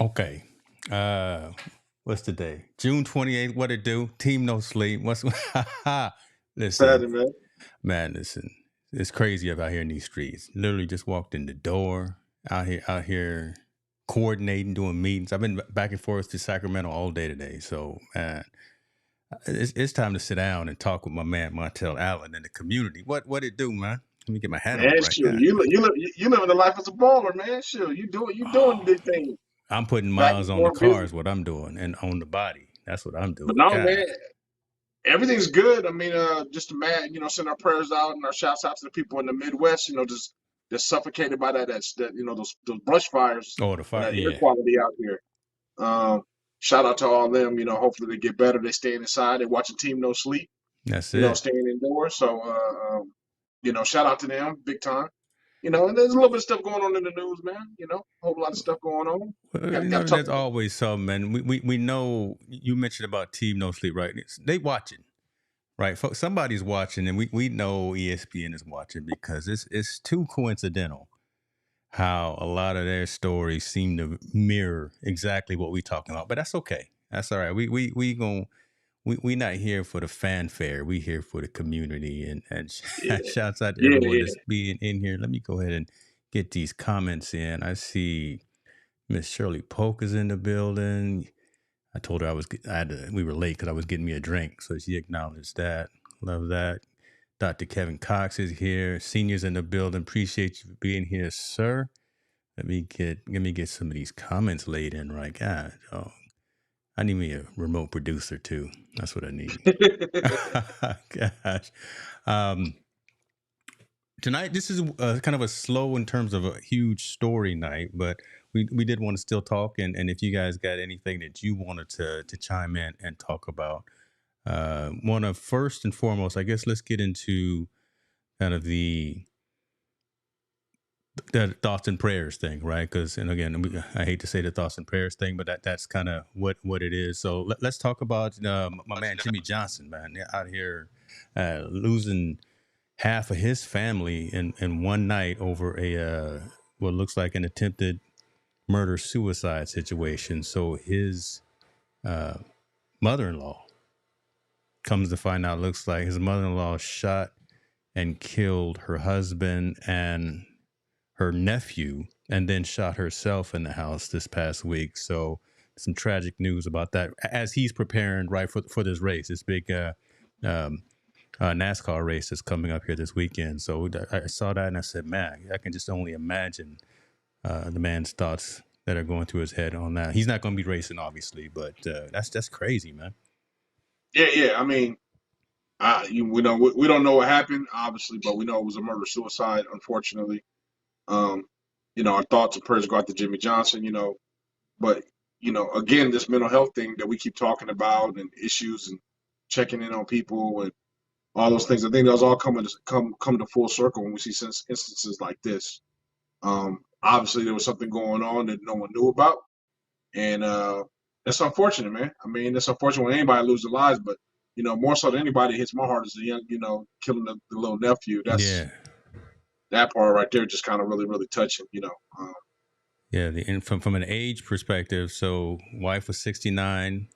Okay. Uh, what's the day? June 28th. What it do? Team No Sleep. What's listen, Saturday, man. man, listen. It's crazy out here in these streets. Literally just walked in the door. Out here coordinating, doing meetings. I've been back and forth to Sacramento all day today. So man, it's time to sit down and talk with my man Montel Allen in the community. What it do, man? Let me get my hat on Man, right. shoot, you living the life as a baller, man. Shoot, you doing Oh, big things. I'm putting Back miles and on the forth car busy. is what I'm doing, and on the body. That's what I'm But doing. no, God. man, everything's good. I mean, just mad, send our prayers out and our shouts out to the people in the Midwest. Just suffocated by that those brush fires Oh, the and fire. that air Yeah, quality out here. Um, Shout out to all of them. Hopefully they get better. They staying inside. They watching Team No Sleep. that's it. Staying indoors. So, shout out to them big time. And there's a little bit of stuff going on in the news, man. A whole lot of stuff going on. Got to talk There's about. always some, man. We know you mentioned about Team No Sleep, right? They watching, right? Somebody's watching, and we know ESPN is watching because it's too coincidental how a lot of their stories seem to mirror exactly what we talking about. But that's okay. That's all right. We not here for the fanfare. We here for the community, and Yeah, shouts out to yeah, everyone yeah. that's being in here. Let me go ahead and get these comments in. I see Miss Shirley Polk is in the building. I told her we were late because I was getting me a drink, so she acknowledged that. Love that. Dr. Kevin Cox is here. Seniors in the building. Appreciate you being here, sir. Let me get some of these comments laid in right. God, oh, I need me a remote producer too. That's what I need. Gosh. Um, Tonight, this is kind of a slow in terms of a huge story night, but we did want to still talk. And if you guys got anything that you wanted to chime in and talk about, want to first and foremost, I guess let's get into kind of the thoughts and prayers thing, right? Because, and again, I hate to say the thoughts and prayers thing, but that's kind of what it is. So let's talk about my man Jimmy Johnson, man, out here losing half of his family in one night over a what looks like an attempted murder suicide situation. So his uh, mother-in-law comes to find out, looks like his mother-in-law shot and killed her husband and her nephew, and then shot herself in the house this past week. So some tragic news about that as he's preparing right for this race, this big um, NASCAR race that's coming up here this weekend. So I saw that and I said, man, I can just only imagine the man's thoughts that are going through his head on that. He's not going to be racing, obviously, but that's crazy, man. Yeah, yeah. I mean, we don't know what happened, obviously, but we know it was a murder suicide. Unfortunately, um, our thoughts and prayers go out to Jimmy Johnson. But again, this mental health thing that we keep talking about and issues and checking in on people and all those things. I think those all come to full circle when we see instances like this. Obviously, there was something going on that no one knew about, and that's unfortunate, man. I mean, it's unfortunate when anybody loses their lives, but more so than anybody, it hits my heart as a young, killing the little nephew. That's Yeah. that part right there, just kind of really, really touching. Yeah. And from an age perspective, so wife was 69.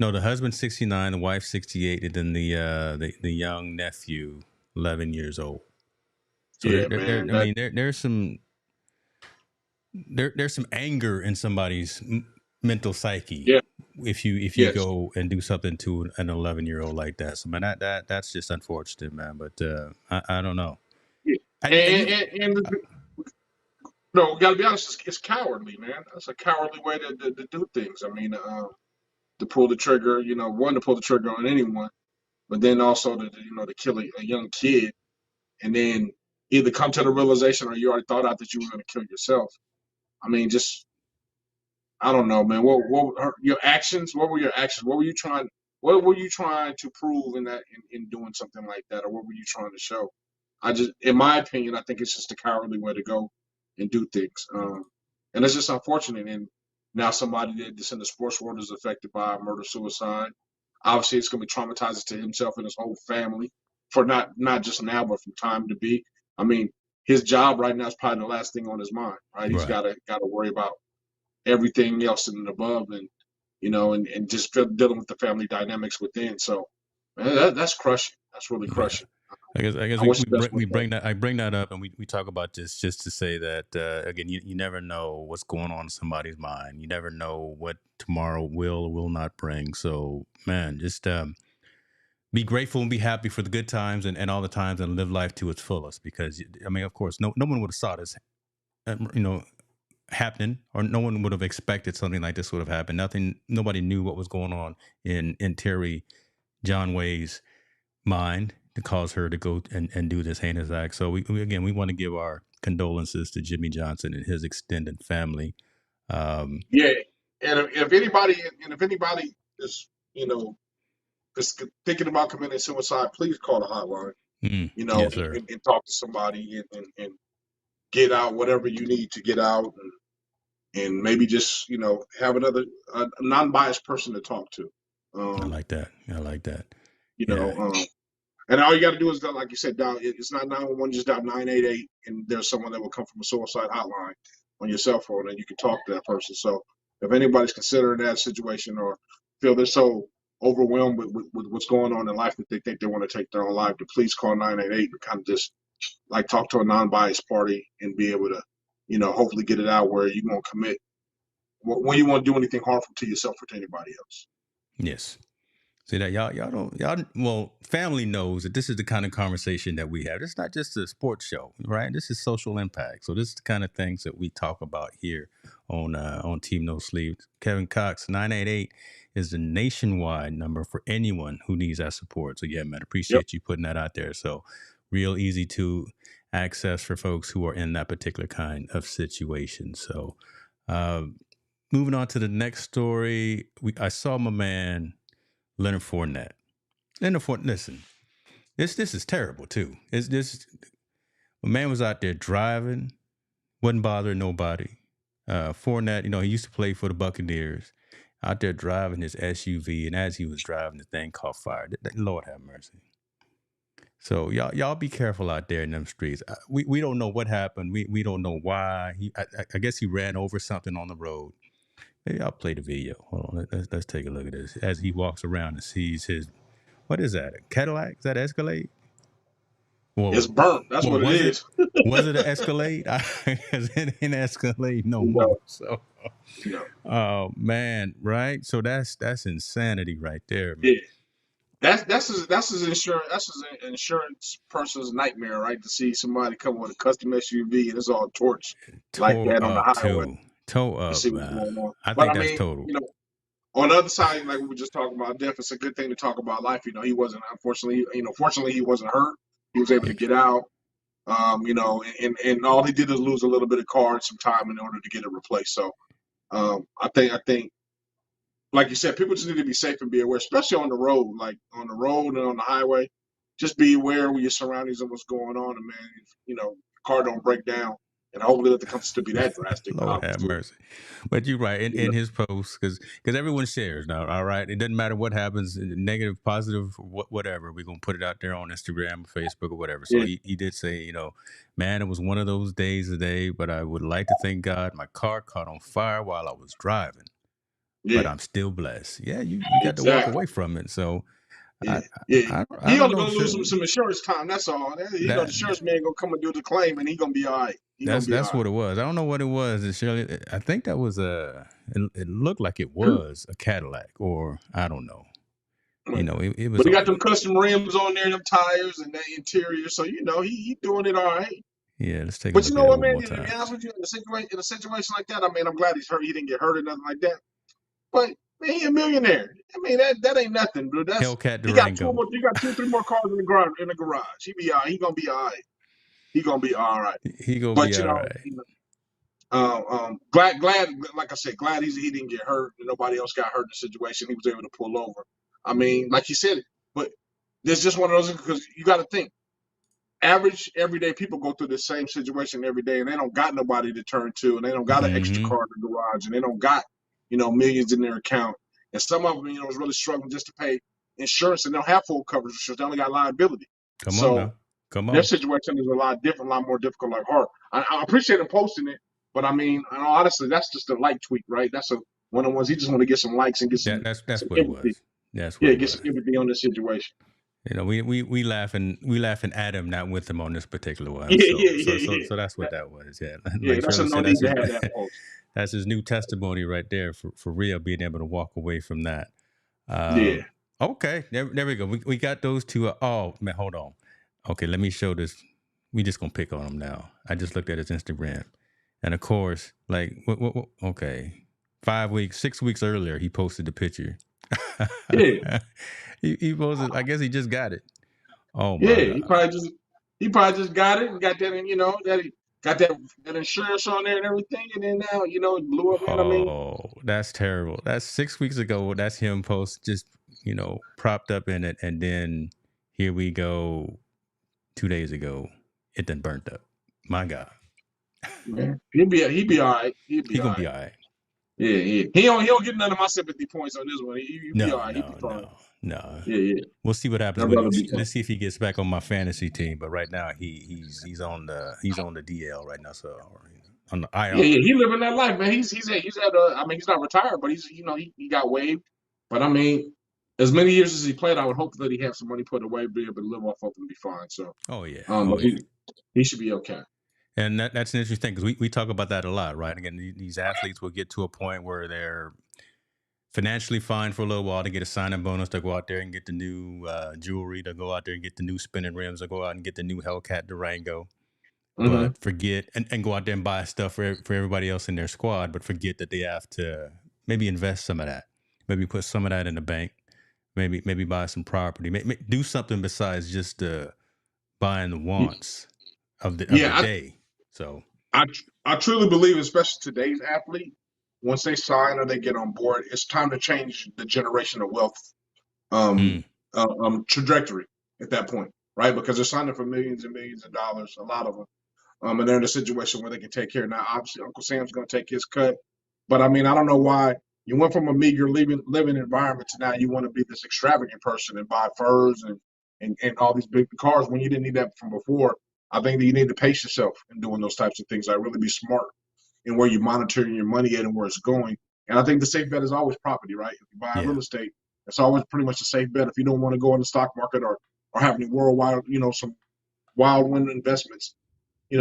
No, the husband 69, the wife 68, and then the young nephew 11 years old. So Yeah, man. I mean, there's some anger in somebody's mental psyche Yeah, if you yes, go and do something to an 11-year-old like that. So man, that's just unfortunate, man. But I don't know. yeah, And you and no, we got to be honest. It's cowardly, man. That's a cowardly way to do things. I mean, to pull the trigger. One to pull the trigger on anyone, but then also to kill a young kid, and then either come to the realization or you already thought out that you were going to kill yourself. I mean, just I don't know, man. What your actions? What were your actions? What were you trying? What were you trying to prove in doing something like that, or what were you trying to show? In my opinion, I think it's just a cowardly way to go and do things, and it's just unfortunate. And now somebody that's in the sports world is affected by a murder suicide. Obviously, it's going to be traumatizing to himself and his whole family for not just now, but from time to be. I mean, his job right now is probably the last thing on his mind, right? He's right. got to worry about. everything else and above, and and just dealing with the family dynamics within. So, man, that's crushing. That's really Yeah. crushing. I guess I we, wish we the best bring with we that. bring that I bring that up and we talk about this just to say that again you never know what's going on in somebody's mind. You never know what tomorrow will or will not bring. So man, just be grateful and be happy for the good times and all the times and live life to its fullest because I mean of course no one would have saw this happening or no one would have expected something like this would have happened. Nobody knew what was going on in Terry John Way's mind to cause her to go and do this heinous act. So we want to give our condolences to Jimmy Johnson and his extended family. Um, Yeah, and if anybody is is thinking about committing suicide, please call the hotline. yes, sir. And talk to somebody and get out whatever you need to get out, and maybe just have another a non-biased person to talk to. I Um, like that. I like that. you Yeah. know, um, and all you got to do is, like you said, dial. It's not 911, just dial 988, and there's someone that will come from a suicide hotline on your cell phone, and you can talk to that person. So if anybody's considering that situation or feel they're so overwhelmed with what's going on in life that they think they want to take their own life, to please call 988 and kind of just like talk to a non-biased party and be able to, hopefully get it out where you won't commit when you won't do anything harmful to yourself or to anybody else. Yes. See that y'all don't y'all well family knows that this is the kind of conversation that we have. It's not just a sports show, right? This is social impact. So this is the kind of things that we talk about here on Team No Sleep. Kevin Cox 988 is the nationwide number for anyone who needs that support. So yeah, man, Yep. appreciate you putting that out there. So real easy to access for folks who are in that particular kind of situation. So uh, moving on to the next story, I saw my man Leonard Fournette. Leonard Fournette, listen, this is terrible too. It's this a man was out there driving, wasn't bothering nobody. Fournette, he used to play for the Buccaneers. Out there driving his SUV, and as he was driving, the thing caught fire. Lord have mercy. So y'all be careful out there in them streets. We don't know what happened. We don't know why. I guess he ran over something on the road. Maybe I'll play the video. Hold on, let's take a look at this. As he walks around and sees his what is that? A Cadillac? Is that Escalade? It's Well, burnt. That's well, what it was it? is. Was it an Escalade? Because it ain't Escalade no You know, more. So, you know. oh man, right? So that's insanity right there, man. Yeah. That's his insurance. That's his insurance person's nightmare, right? To see somebody come with a custom SUV and it's all torch like Tore that on the up highway too. Tore to up, see what's man. going on. I But think I that's mean, total. on the other side, like we were just talking about death, it's a good thing to talk about life. He wasn't, unfortunately, fortunately he wasn't hurt. He was able Yeah. to get out. And all he did is lose a little bit of car and some time in order to get it replaced. So I think like you said, people just need to be safe and be aware, especially on the road, like on the road and on the highway. Just be aware of your surroundings and what's going on, and man, if, car don't break down, and hopefully it comes to be that drastic. But Lord have obviously, mercy. But you're right in, you know, in his post because everyone shares now. All right, it doesn't matter what happens, negative, positive, whatever. We're gonna put it out there on Instagram, or Facebook, or whatever. So yeah, he did say, man, it was one of those days today, but I would like to thank God my car caught on fire while I was driving, but yeah, I'm still blessed. Yeah, you got to walk exactly, away from it. So yeah, I yeah. I He don't only know. gonna lose Should some insurance time. That's all. The that insurance man gonna come and do the claim, and he gonna be all right. He gonna be all that's what it was. I don't know what it was. Shirley, I think that was it looked like it right. was a Cadillac, or I don't know. It But was. he got them custom rims on there, them tires, and that interior. So he doing it all right. Yeah, let's take a But you look at know it what, one man? more To be time. honest with you, in a situation like that, I mean, I'm glad he's hurt. He didn't get hurt or nothing like that. But man, he a millionaire. I mean, that ain't nothing, bro. Hellcat He got Durango. he got two or three more cars in the garage. He be all right. He gonna be all right. He gonna be all right. He gonna be But all right. glad, like I said, glad he didn't get hurt and nobody else got hurt in the situation. He was able to pull over. I mean, like you said, but there's just one of those because you got to think average everyday people go through the same situation every day and they don't got nobody to turn to and they don't got an extra Mm-hmm. car in the garage and they don't got millions in their account and some of them is really struggling just to pay insurance and they don't have full coverage insurance, they only got liability, Come on so now. Come their on. situation is a lot different, a lot more difficult, like hard. I appreciate him posting it But I mean, honestly, that's just a light tweak, right? That's one of the ones he just want to get some likes and get That's some what it empathy. was. That's what Yeah, it get was. some empathy on this situation. You know, we laughing at him, not with him on this particular one. Yeah, So yeah, so yeah, so yeah. so that's what That, that was. Yeah, yeah, like that's a Triller no said, need that's to his have that post. that's his new testimony right there for real, being able to walk away from that. Yeah, Okay, there we go. We got those two. Oh man, hold on. Okay, let me show this. We just gonna pick on him now. I just looked at his Instagram, and of course, like, okay, 5 weeks, 6 weeks earlier, he posted the picture. yeah, he posted. I guess he just got it. Oh yeah. my god. He probably just got it and got that, and that he got that insurance on there and everything, and then now it blew up, man. I mean, Oh, that's terrible. That's 6 weeks ago. That's him post just propped up in it, and then here we go. 2 days ago, it then burnt up. My God, man, he be all right. He'll be he all gonna be right. all right. Yeah, yeah. He don't get none of my sympathy points on this one. He be all No, right. He be no, fine. no, no. Yeah, yeah. We'll see what happens That when brother be fine. let's see if he gets back on my fantasy team. But right now, he's on the DL right now, so or on the Yeah, yeah. IR. He living that life, man. He's had I mean, he's not retired, but he got waived. But I mean, as many years as he played, I would hope that he have some money put away, be able to live off of and be fine. So, Oh yeah, but oh yeah. he should be okay. And that's an interesting thing because we talk about that a lot, right? Again, these athletes will get to a point where they're financially fine for a little while to get a signing bonus to go out there and get the new jewelry, to go out there and get the new spinning rims, to go out and get the new Hellcat Durango, Mm-hmm. but forget and go out there and buy stuff for everybody else in their squad, but forget that they have to maybe invest some of that, maybe put some of that in the bank, maybe buy some property, do something besides just buying the wants of the Yeah, day. So, I truly believe, especially today's athlete, once they sign or they get on board, it's time to change the generational wealth mm, um, trajectory at that point, right? Because they're signing for millions and millions of dollars, a lot of them, and they're in a situation where they can take care. Now, obviously, Uncle Sam's going to take his cut, but I mean, I don't know why you went from a meager living environment to now you want to be this extravagant person and buy furs and all these big cars when you didn't need that from before. I think that you need to pace yourself in doing those types of things. Like really be smart in where you're monitoring your money at and where it's going. And I think the safe bet is always property, right? If you buy yeah, real estate, it's always pretty much a safe bet. If you don't want to go in the stock market or have any worldwide, some wild wind investments,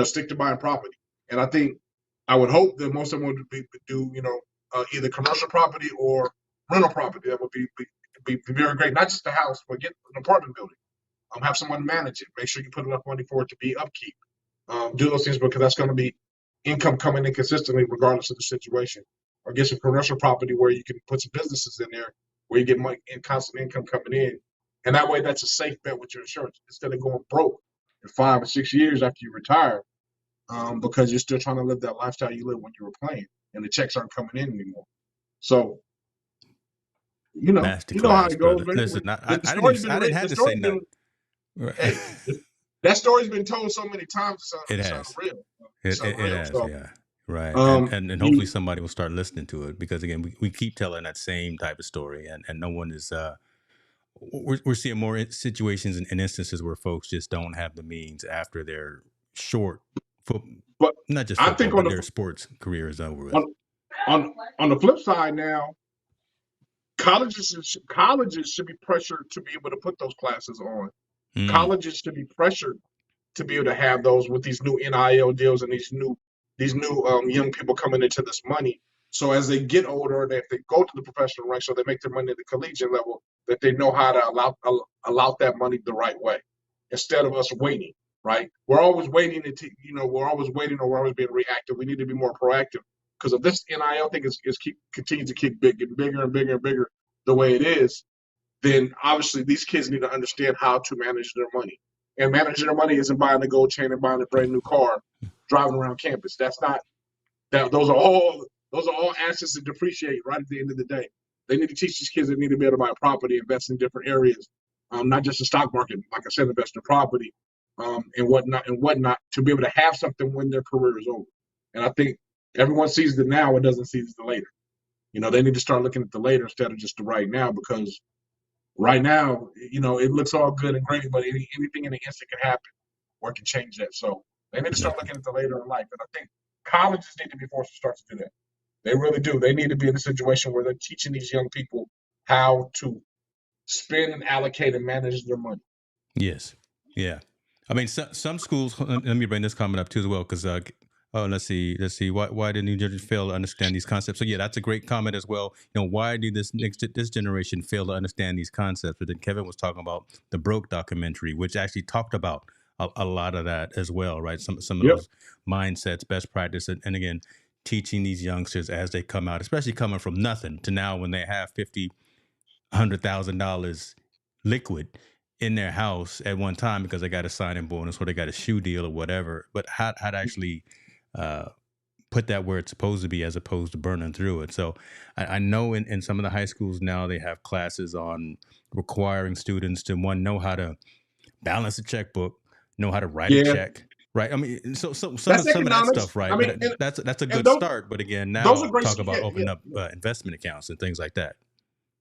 stick to buying property. And I think I would hope that most of them would do, either commercial property or rental property. That would be very great. Not just a house, but get an apartment building. Have someone manage it. Make sure you put enough money for it to be upkeep. Do those things because that's going to be income coming in consistently regardless of the situation. Or get some commercial property where you can put some businesses in there where you get money and constant income coming in. And that way that's a safe bet with your insurance instead of going broke in 5 or 6 years after you retire because you're still trying to live that lifestyle you lived when you were playing and the checks aren't coming in anymore. So, you know how masterclass, it goes, brother. man. Listen, The I didn't story's been I didn't written. The have to say story's been nothing. Right. hey, that story's been told so many times. It It's has. unreal. It's It unreal. has, So, yeah. Right. And, um, and and hopefully you somebody will start listening to it because again, we keep telling that same type of story and no one is we're seeing more situations and instances where folks just don't have the means after their short foot but not just I football, think on but the their sports career is over with. on on the flip side now, colleges should be pressured to be able to put those classes on. Mm, Colleges should be pressured to be able to have those with these new NIL deals and these new young people coming into this money. So as they get older and if they go to the professional ranks, so they make their money at the collegiate level, that they know how to allow that money the right way, instead of us waiting. Right? We're always waiting we're always waiting or we're always being reactive. We need to be more proactive because if this NIL thing is continues to keep bigger and bigger and bigger the way it is, then obviously these kids need to understand how to manage their money. And managing their money isn't buying a gold chain and buying a brand new car, driving around campus. That's not that. Those are all assets that depreciate right at the end of the day. They need to teach these kids they need to be able to buy property, invest in different areas, not just the stock market. Like I said, invest in property, and whatnot, to be able to have something when their career is over. And I think everyone sees the now and doesn't see the later. They need to start looking at the later instead of just the right now because right now, it looks all good and great, but anything in the instant can happen or it can change that. So they need to start definitely. looking at the later in life. And I think Colleges need to be forced to start to do that. They really do. They need to be in a situation where they're teaching these young people how to spend and allocate and manage their money. Yes. Yeah. I mean, some schools. Let me bring this comment up too as well, because oh, let's see. Why did New Jersey fail to understand these concepts? So yeah, that's a great comment as well. You know, why do this generation fail to understand these concepts? But then Kevin was talking about the Broke documentary, which actually talked about a lot of that as well, right? Some of Yep. those mindsets, best practice, and again, teaching these youngsters as they come out, especially coming from nothing to now when they have $100,000 liquid in their house at one time because they got a signing bonus or they got a shoe deal or whatever. But how to actually uh, put that where it's supposed to be as opposed to burning through it. So I know in some of the high schools now they have classes on requiring students to one know how to balance a checkbook, know how to write a Yeah. check. Right. I mean, so That's some of that economics. stuff, I right? mean, But that's a and good start. But again, those are now great. talk about Yeah, yeah, opening up yeah. investment accounts and things like that.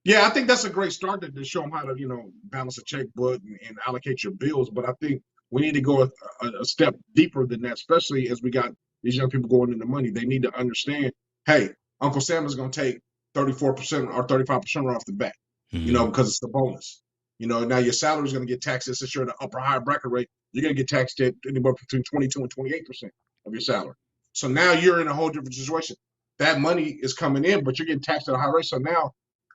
Yeah, I think that's a great start to show them how to, balance a checkbook and allocate your bills. But I think we need to go a step deeper than that, especially as we got these young people going into money. They need to understand, hey, Uncle Sam is going to take 34% or 35% right off the bat, Mm-hmm. because it's the bonus. Now your salary is going to get taxed. Since you're in the upper higher bracket rate, you're going to get taxed at anywhere between 22 and 28% of your salary. So now you're in a whole different situation. That money is coming in, but you're getting taxed at a high rate. So now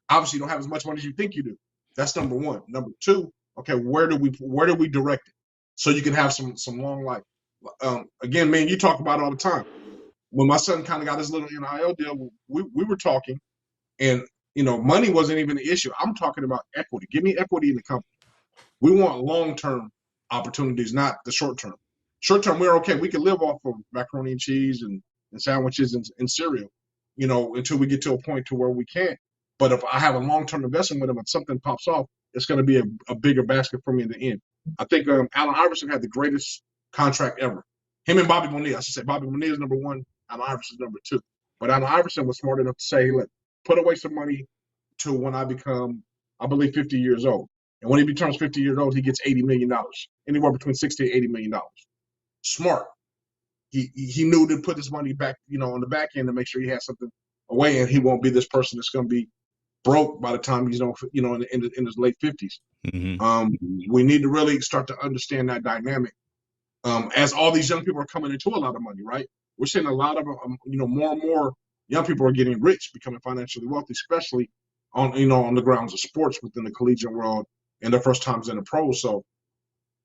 obviously you don't have as much money as you think you do. That's number one. Number two, okay, where do we direct it so you can have some long life? Again, man, you talk about it all the time. When my son kind of got his little NIL deal, we were talking, and money wasn't even the issue. I'm talking about equity. Give me equity in the company. We want long-term opportunities, not the short-term. Short-term, we're okay. We can live off of macaroni and cheese and sandwiches and cereal, until we get to a point to where we can't. But if I have a long-term investment with them and something pops off, it's going to be a bigger basket for me in the end. I think Allen Iverson had the greatest contract ever. Him and Bobby Bonilla. I should say Bobby Bonilla is number one. Allen Iverson is number two. But Allen Iverson was smart enough to say, "Look, put away some money to when I become, I believe, 50 years old. And when he becomes 50 years old, he gets $80 million, anywhere between 60 and $80 million. Smart. He knew to put his money back, on the back end to make sure he has something away, and he won't be this person that's going to be broke by the time he's, in his late 50s. Mm-hmm. We need to really start to understand that dynamic. As all these young people are coming into a lot of money, right? We're seeing a lot of, more and more young people are getting rich, becoming financially wealthy, especially on the grounds of sports within the collegiate world and their first times in the pros. So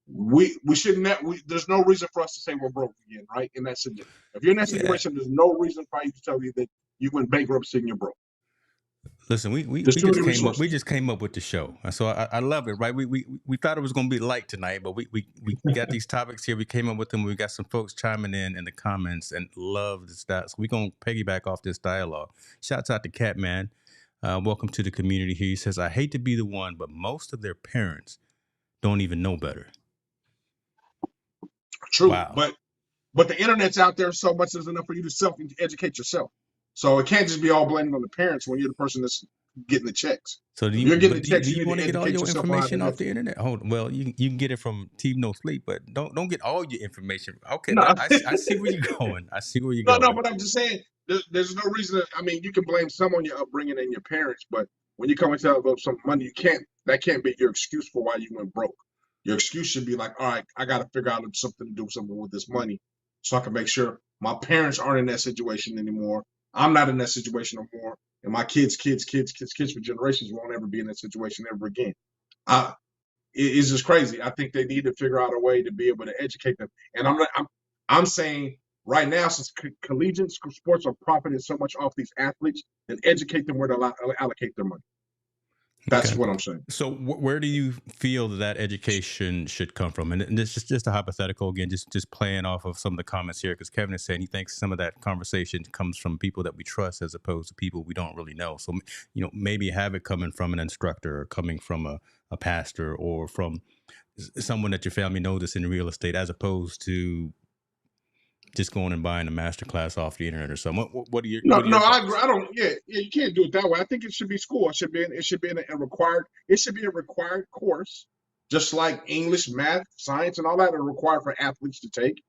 we shouldn't there's no reason for us to say we're broke again, right? In that situation. If you're in that Yeah. situation, there's no reason for you to tell you that you went bankruptcy and you're broke. Listen, we There's too just many came up. We resources. just came up with the show, so I love it. Right? We thought it was going to be light tonight, but we got these topics here. We came up with them. We got some folks chiming in the comments and love the stats. So we're gonna piggyback off this dialogue. Shouts out to Catman. Welcome to the community here. He says, "I hate to be the one, but most of their parents don't even know better." True, Wow. but the internet's out there so much there's enough for you to self-educate yourself. So it can't just be all blaming on the parents when you're the person that's getting the checks. So If you're getting the do checks, you you need want to to get all educate your yourself on how to information off invest. the internet? Well, you can get it from Team No Sleep, but don't get all your information. Okay, No, I see where you're going. I see where you're no, going. but I'm just saying there's no reason. I mean, you can blame some on your upbringing and your parents, but when you come and tell about some money, that can't be your excuse for why you went broke. Your excuse should be like, all right, I got to figure out something to do something with this money, so I can make sure my parents aren't in that situation anymore. I'm not in that situation no more, and my kids for generations won't ever be in that situation ever again. I, it's just crazy. I think they need to figure out a way to be able to educate them. And I'm saying right now, since collegiate sports are profiting so much off these athletes, then educate them where to allocate their money. That's Okay. what I'm saying. So where do you feel that education should come from? And this is just a hypothetical again, just playing off of some of the comments here, because Kevin is saying he thinks some of that conversation comes from people that we trust as opposed to people we don't really know. So maybe have it coming from an instructor or coming from a pastor or from someone that your family knows that's in real estate, as opposed to just going and buying a master class off the internet or something. What are your No, what are no, your I agree. thoughts? I don't. Yeah, you can't do it that way. I think it should be school. It should be a required. It should be a required course, just like English, math, science, and all that are required for athletes to take.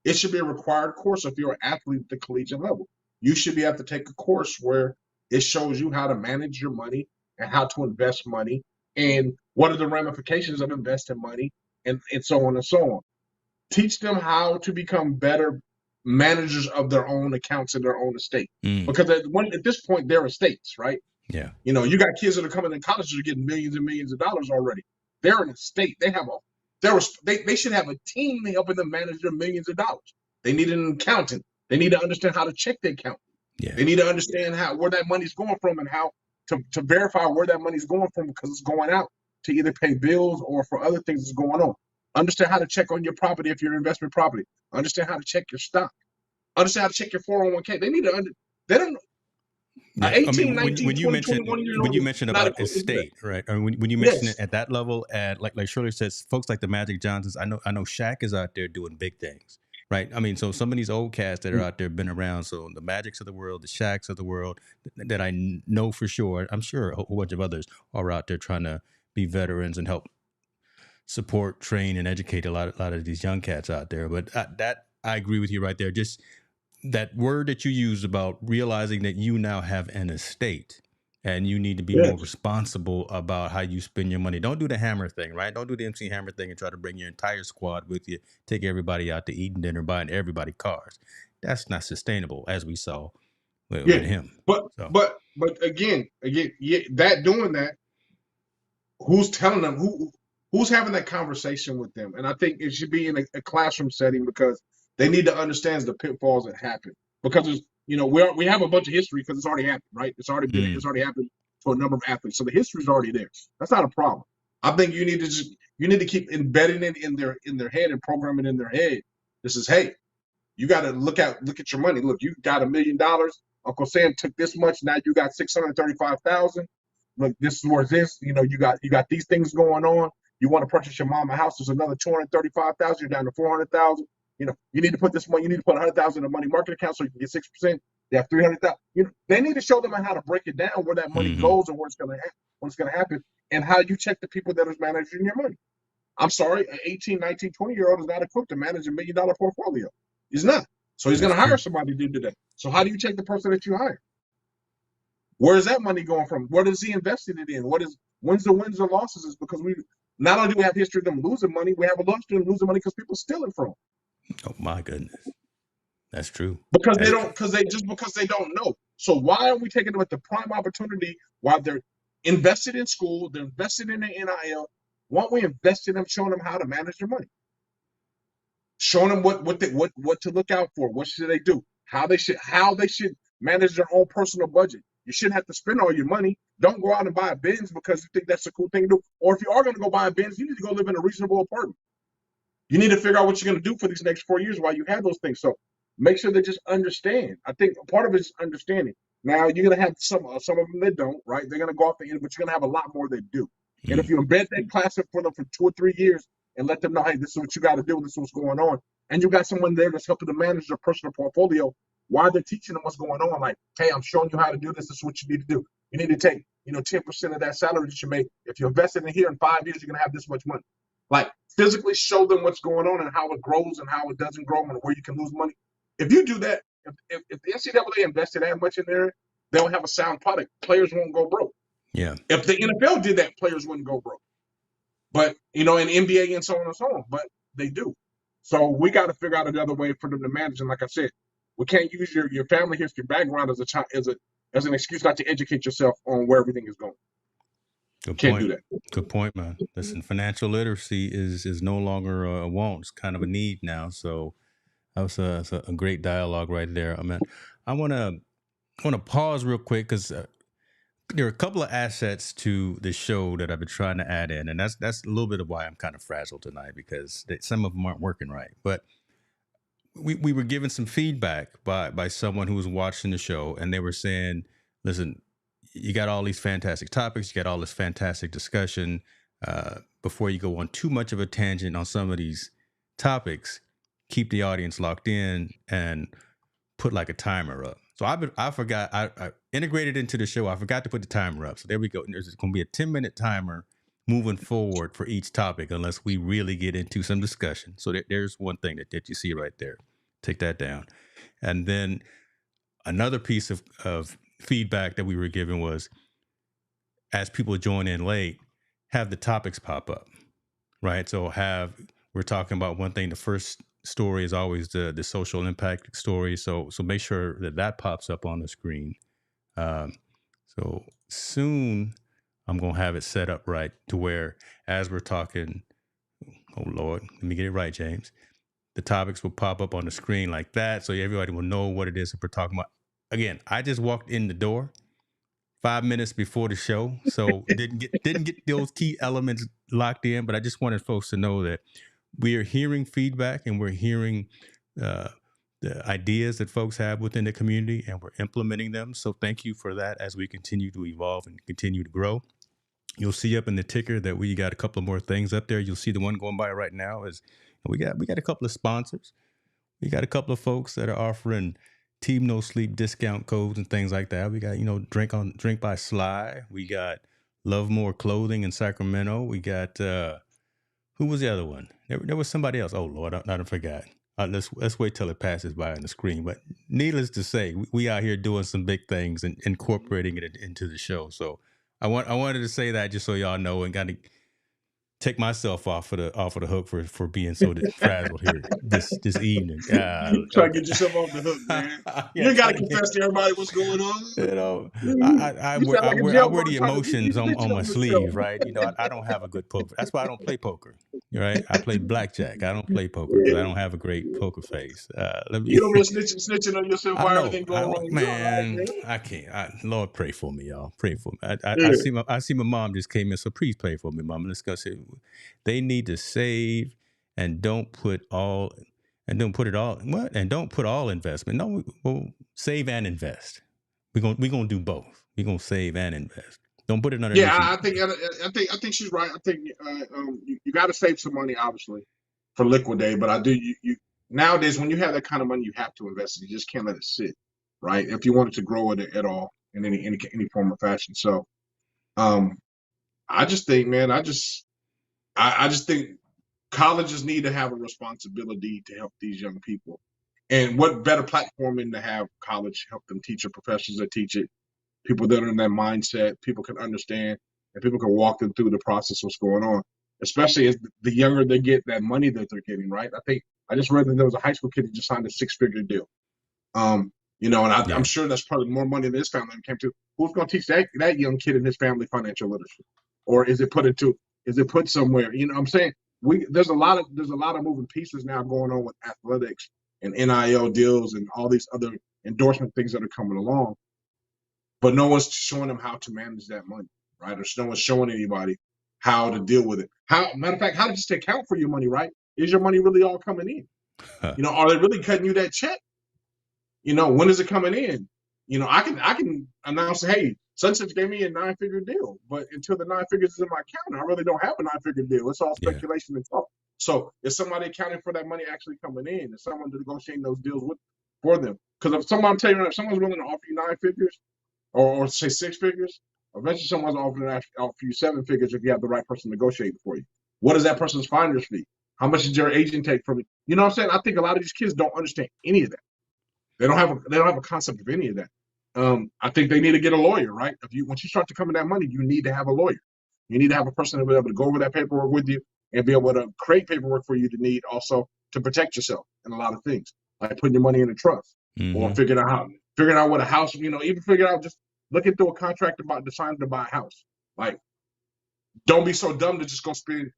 It should be a required course if you're an athlete at the collegiate level. You should be able to take a course where it shows you how to manage your money and how to invest money and what are the ramifications of investing money and so on and so on. Teach them how to become better managers of their own accounts and their own estate. Because at this point, they're estates, right? Yeah. You know, you got kids that are coming in college that are getting millions and millions of dollars already. They're an estate. They should have a team helping them manage their millions of dollars. They need an accountant. They need to understand how to check the account. Yeah. They need to understand where that money's going from and how to verify where that money's going from because it's going out to either pay bills or for other things that's going on. Understand how to check on your property if you're investment property. Understand how to check your stock. Understand how to check your 401k. They need to they don't Yeah. 18, 19, when you 20, mentioned 21 years when old you is mentioned not about equipped to do that. estate, right? Or when you mention it Yes. at that level, at like Shirley says, folks like the Magic Johnsons, I know Shaq is out there doing big things, right? I mean, so some of these old cats that are out there been around, so the Magics of the world, the Shaqs of the world, that I know for sure. I'm sure a whole bunch of others are out there trying to be veterans and help support, train, and educate a lot of these young cats out there. But that I agree with you right there. Just that word that you used about realizing that you now have an estate and you need to be more Yes. responsible about how you spend your money. Don't do the Hammer thing, right? Don't do the MC Hammer thing and try to bring your entire squad with you, take everybody out to eating dinner, buying everybody cars. That's not sustainable, as we saw with Yeah. him. But So, again, yeah, that doing that, who's telling them who's having that conversation with them? And I think it should be in a classroom setting because they need to understand the pitfalls that happen. Because it's, you know, we have a bunch of history because it's already happened, right? It's already happened to a number of athletes. So the history's already there. That's not a problem. I think you need to keep embedding it in their head and programming in their head. This is, hey, you got to look at your money. Look, you got $1,000,000. Uncle Sam took this much. Now you got 635,000. Look, this is where this. You know, you got these things going on. You want to purchase your mama house? There's another 235,000. You're down to 400,000. You know, you need to put this money. You need to put 100,000 in a money market account so you can get 6%. They have 300,000. You know, they need to show them how to break it down, where that money goes and where it's going to happen, and how you check the people that are managing your money. I'm sorry, an 18, 19, 20-year-old is not equipped to manage $1 million portfolio. He's not. So he's going that's to hire true. somebody to do that. So how do you check the person that you hire? Where is that money going from? What is he investing it in? When's the wins and losses? Is because we not only do we have history of them losing money, we have a lot of them losing money because people steal it from them. Oh my goodness. That's true. Because they That's don't true. because they don't know. So why are we taking them at the prime opportunity while they're invested in school, they're invested in the NIL? Why don't we invest in them, showing them how to manage their money? Showing them what to look out for, what should they do, how they should manage their own personal budget. You shouldn't have to spend all your money. Don't go out and buy a Benz because you think that's a cool thing to do. Or if you are going to go buy a Benz, you need to go live in a reasonable apartment. You need to figure out what you're going to do for these next 4 years while you have those things. So make sure they just understand. I think part of it is understanding. Now you're going to have some of them that don't, right? They're going to go off the end, but you're going to have a lot more that do. And if you embed that class for them for 2 or 3 years and let them know, hey, this is what you got to do, this is what's going on, and you got someone there that's helping to manage their personal portfolio while they're teaching them what's going on, like, hey, I'm showing you how to do this. This is what you need to do. You need to take, 10% of that salary that you make. If you invest it in here in 5 years, you're going to have this much money. Like, physically show them what's going on and how it grows and how it doesn't grow and where you can lose money. If you do that, if the NCAA invested that much in there, they'll have a sound product. Players won't go broke. Yeah. If the NFL did that, players wouldn't go broke. But, in NBA and so on and so on. But they do. So we got to figure out another way for them to manage. And like I said, we can't use your family history background as an excuse not to educate yourself on where everything is going. Good Can't point. do that. Good point, man. Listen, financial literacy is no longer a want; it's kind of a need now. So that was a great dialogue right there. I mean, I want to pause real quick because there are a couple of assets to the show that I've been trying to add in, and that's a little bit of why I'm kind of frazzled tonight because some of them aren't working right. But we were given some feedback by someone who was watching the show, and they were saying, "Listen, you got all these fantastic topics, you got all this fantastic discussion. Before you go on too much of a tangent on some of these topics, keep the audience locked in and put like a timer up." So I forgot I integrated into the show. I forgot to put the timer up. So there we go. There's going to be a 10-minute timer moving forward for each topic, unless we really get into some discussion. So there's one thing that you see right there. Take that down. And then another piece of feedback that we were given was, as people join in late, have the topics pop up, right? So we're talking about one thing. The first story is always the social impact story. So make sure that pops up on the screen. Um, so soon I'm gonna have it set up right to where, as we're talking, oh Lord, let me get it right, James. The topics will pop up on the screen like that, so everybody will know what it is that we're talking about. Again, I just walked in the door 5 minutes before the show, so didn't get those key elements locked in. But I just wanted folks to know that we are hearing feedback and we're hearing uh, the ideas that folks have within the community, and we're implementing them. So thank you for that as we continue to evolve and continue to grow. You'll see up in the ticker that we got a couple of more things up there. You'll see the one going by right now is we got a couple of sponsors. We got a couple of folks that are offering Team No Sleep discount codes and things like that. We got, Drink by Sly. We got Love More Clothing in Sacramento. We got who was the other one? There was somebody else. Oh Lord, I forgot. Let's wait till it passes by on the screen. But needless to say, we out here doing some big things and incorporating it into the show. So I wanted to say that just so y'all know, and got to take myself off of the hook for being so frazzled here this evening. Try to Okay. get yourself off the hook, man. Yeah, You ain't got try to to get, confess to everybody what's going on. you know, You you sound like a I wear jailbird the trying to get emotions you on bitching my on yourself. sleeve, right? I don't have a good poker. That's why I don't play poker. Right? I play blackjack. I don't play poker because I Yeah. don't have a great poker face. Let me. You don't be snitching on yourself I while know. everything going wrong. You all right, Man, man? I can't. Lord, pray for me, y'all. Pray for me. Yeah. I see my mom just came in, so please pray for me, mom. Let's go. Say they need to save and don't put it all what and don't put all investment. No, well, save and invest. We're gonna do both. We're gonna save and invest. Don't put it Yeah, underneath. I think she's right. I think you got to save some money, obviously, for liquidate. But I do you nowadays when you have that kind of money, you have to invest it. You just can't let it sit, right? If you wanted to grow it at all in any form or fashion. So, um, I just think, man, I just think colleges need to have a responsibility to help these young people. And what better platform than to have college help them teach, or professors that teach it, people that are in that mindset, people can understand, and people can walk them through the process of what's going on. Especially as the younger they get, that money that they're getting, right? I think I just read that there was a high school kid who just signed a six-figure deal. And I'm Yeah, sure that's probably more money than his family came to. Who's going to teach that young kid and his family financial literacy, or is it put somewhere? You know, what I'm saying there's a lot of moving pieces now going on with athletics and NIL deals and all these other endorsement things that are coming along, but no one's showing them how to manage that money, right? Or no one's showing anybody how to deal with it. Matter of fact, how to just account for your money, right? Is your money really all coming in? Are they really cutting you that check? When is it coming in? I can announce, hey, such and such gave me a nine-figure deal, but until the nine figures is in my account, I really don't have a nine-figure deal. It's all yeah. speculation and talk. So is somebody accounting for that money actually coming in? Is someone negotiating those deals for them? Because if someone's willing to offer you nine figures or say six figures, eventually someone's offering to offer you seven figures if you have the right person negotiating for you. What is that person's finder's fee? How much did your agent take from you? You know what I'm saying? I think a lot of these kids don't understand any of that. They don't have a concept of any of that. I think they need to get a lawyer, right? Once you start to come in that money, you need to have a lawyer. You need to have a person to be able to go over that paperwork with you and be able to create paperwork for you to need also to protect yourself in a lot of things, like putting your money in a trust or Mm-hmm. figuring out what a house, even figuring out just looking through a contract about deciding to buy a house. Like, don't be so dumb to just go spend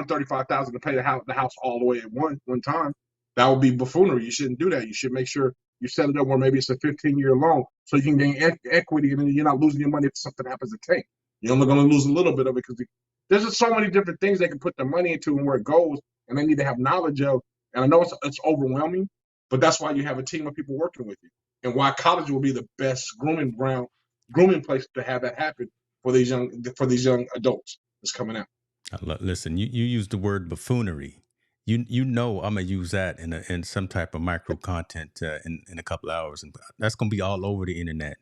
35,000 to pay the house all the way at one time. That would be buffoonery. You shouldn't do that. You should make sure you set it up where maybe it's a 15-year loan so you can gain equity and then you're not losing your money if something happens to tank. You're only going to lose a little bit of it because there's just so many different things they can put their money into and where it goes, and they need to have knowledge of. And I know it's overwhelming, but that's why you have a team of people working with you, and why college will be the best grooming place to have that happen for these young adults that's coming out. Listen, you used the word buffoonery. I'm gonna use that in some type of micro content in a couple of hours, and that's gonna be all over the internet.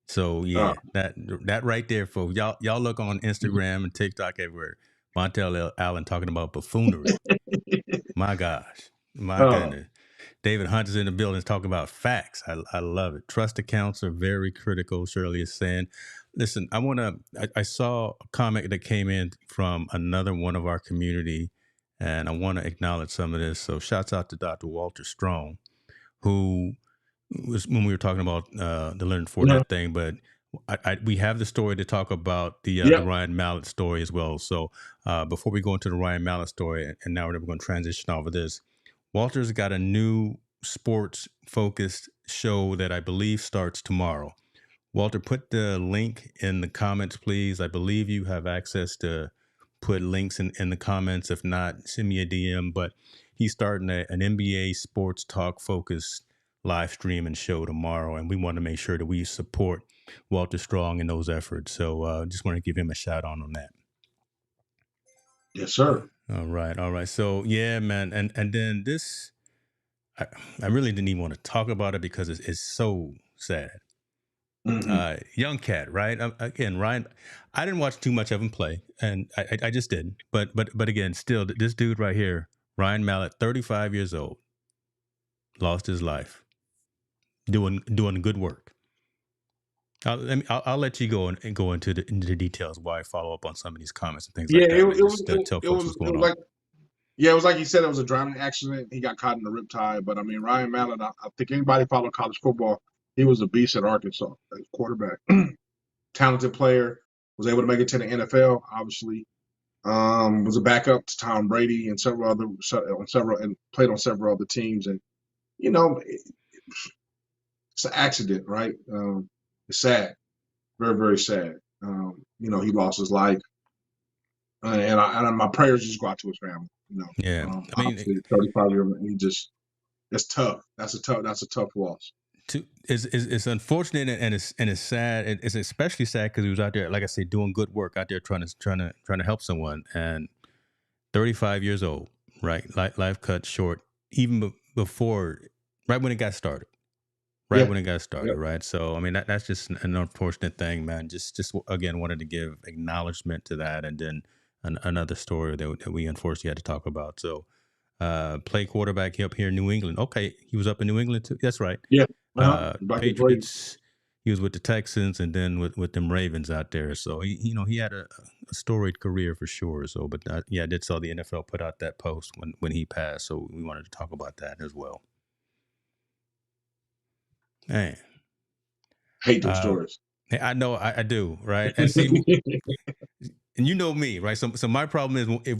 So Uh, yeah, that right there, folks. Y'all look on Instagram and TikTok everywhere. Montel Allen talking about buffoonery. My gosh, my uh, goodness. David Hunt is in the building talking about facts. I love it. Trust accounts are very critical, Shirley is saying. Listen, I saw a comment that came in from another one of our community, and I want to acknowledge some of this. So shouts out to Dr. Walter Strong, who was when we were talking about the Leonard Uh-huh. Fournette thing, but we have the story to talk about the Yep. Ryan Mallett story as well. So before we go into the Ryan Mallett story, and now we're going to transition off of this, Walter's got a new sports focused show that I believe starts tomorrow. Walter, put the link in the comments, please. I believe you have access to put links in the comments. If not, send me a DM. But he's starting an NBA sports talk focused live stream and show tomorrow. And we want to make sure that we support Walter Strong in those efforts. So just want to give him a shout out on that. Yes, sir. All right. All right. So yeah, man. And then this, I, I really didn't even want to talk about it because it's so sad. Hmm. Young cat, right? Again, Ryan. I didn't watch too much of him play, and I just didn't. But again, still, this dude right here, Ryan Mallett, 35 years old, lost his life doing good work. I'll let you go and go into the details while I follow up on some of these comments and things Yeah, like that, man. Just tell it folks was what's it going was on. like yeah, it was like he said, it was a drowning accident. He got caught in the riptide. But I mean, Ryan Mallett, I think anybody following college football, he was a beast at Arkansas, as quarterback. Talented player, was able to make it to the NFL. Obviously, was a backup to Tom Brady and several and played on several other teams. And you know, it's an accident, right? It's sad, very very sad. He lost his life, and my prayers just go out to his family. Yeah, I mean, Obviously, 35 year old, he just it's tough. That's a tough loss. it's unfortunate and it's sad. It's especially sad because he was out there, like I said, doing good work out there trying to help someone. And 35 years old, right? Life cut short, even before, right when it got started, right Yeah, when it got yeah, started, right? So, I mean, that's just an unfortunate thing, man. Just again, wanted to give acknowledgement to that. And then another story that we unfortunately had to talk about. So, play quarterback up here in New England. Okay. He was up in New England too. That's right. yeah. Back in Brady. Patriots. He was with the Texans and then with them Ravens out there. So he had a storied career for sure. So, but yeah, I did saw the NFL put out that post when he passed. So we wanted to talk about that as well. Man, Hate those uh, stories. hey, I know I do right. And see, and you know me, right? So my problem is if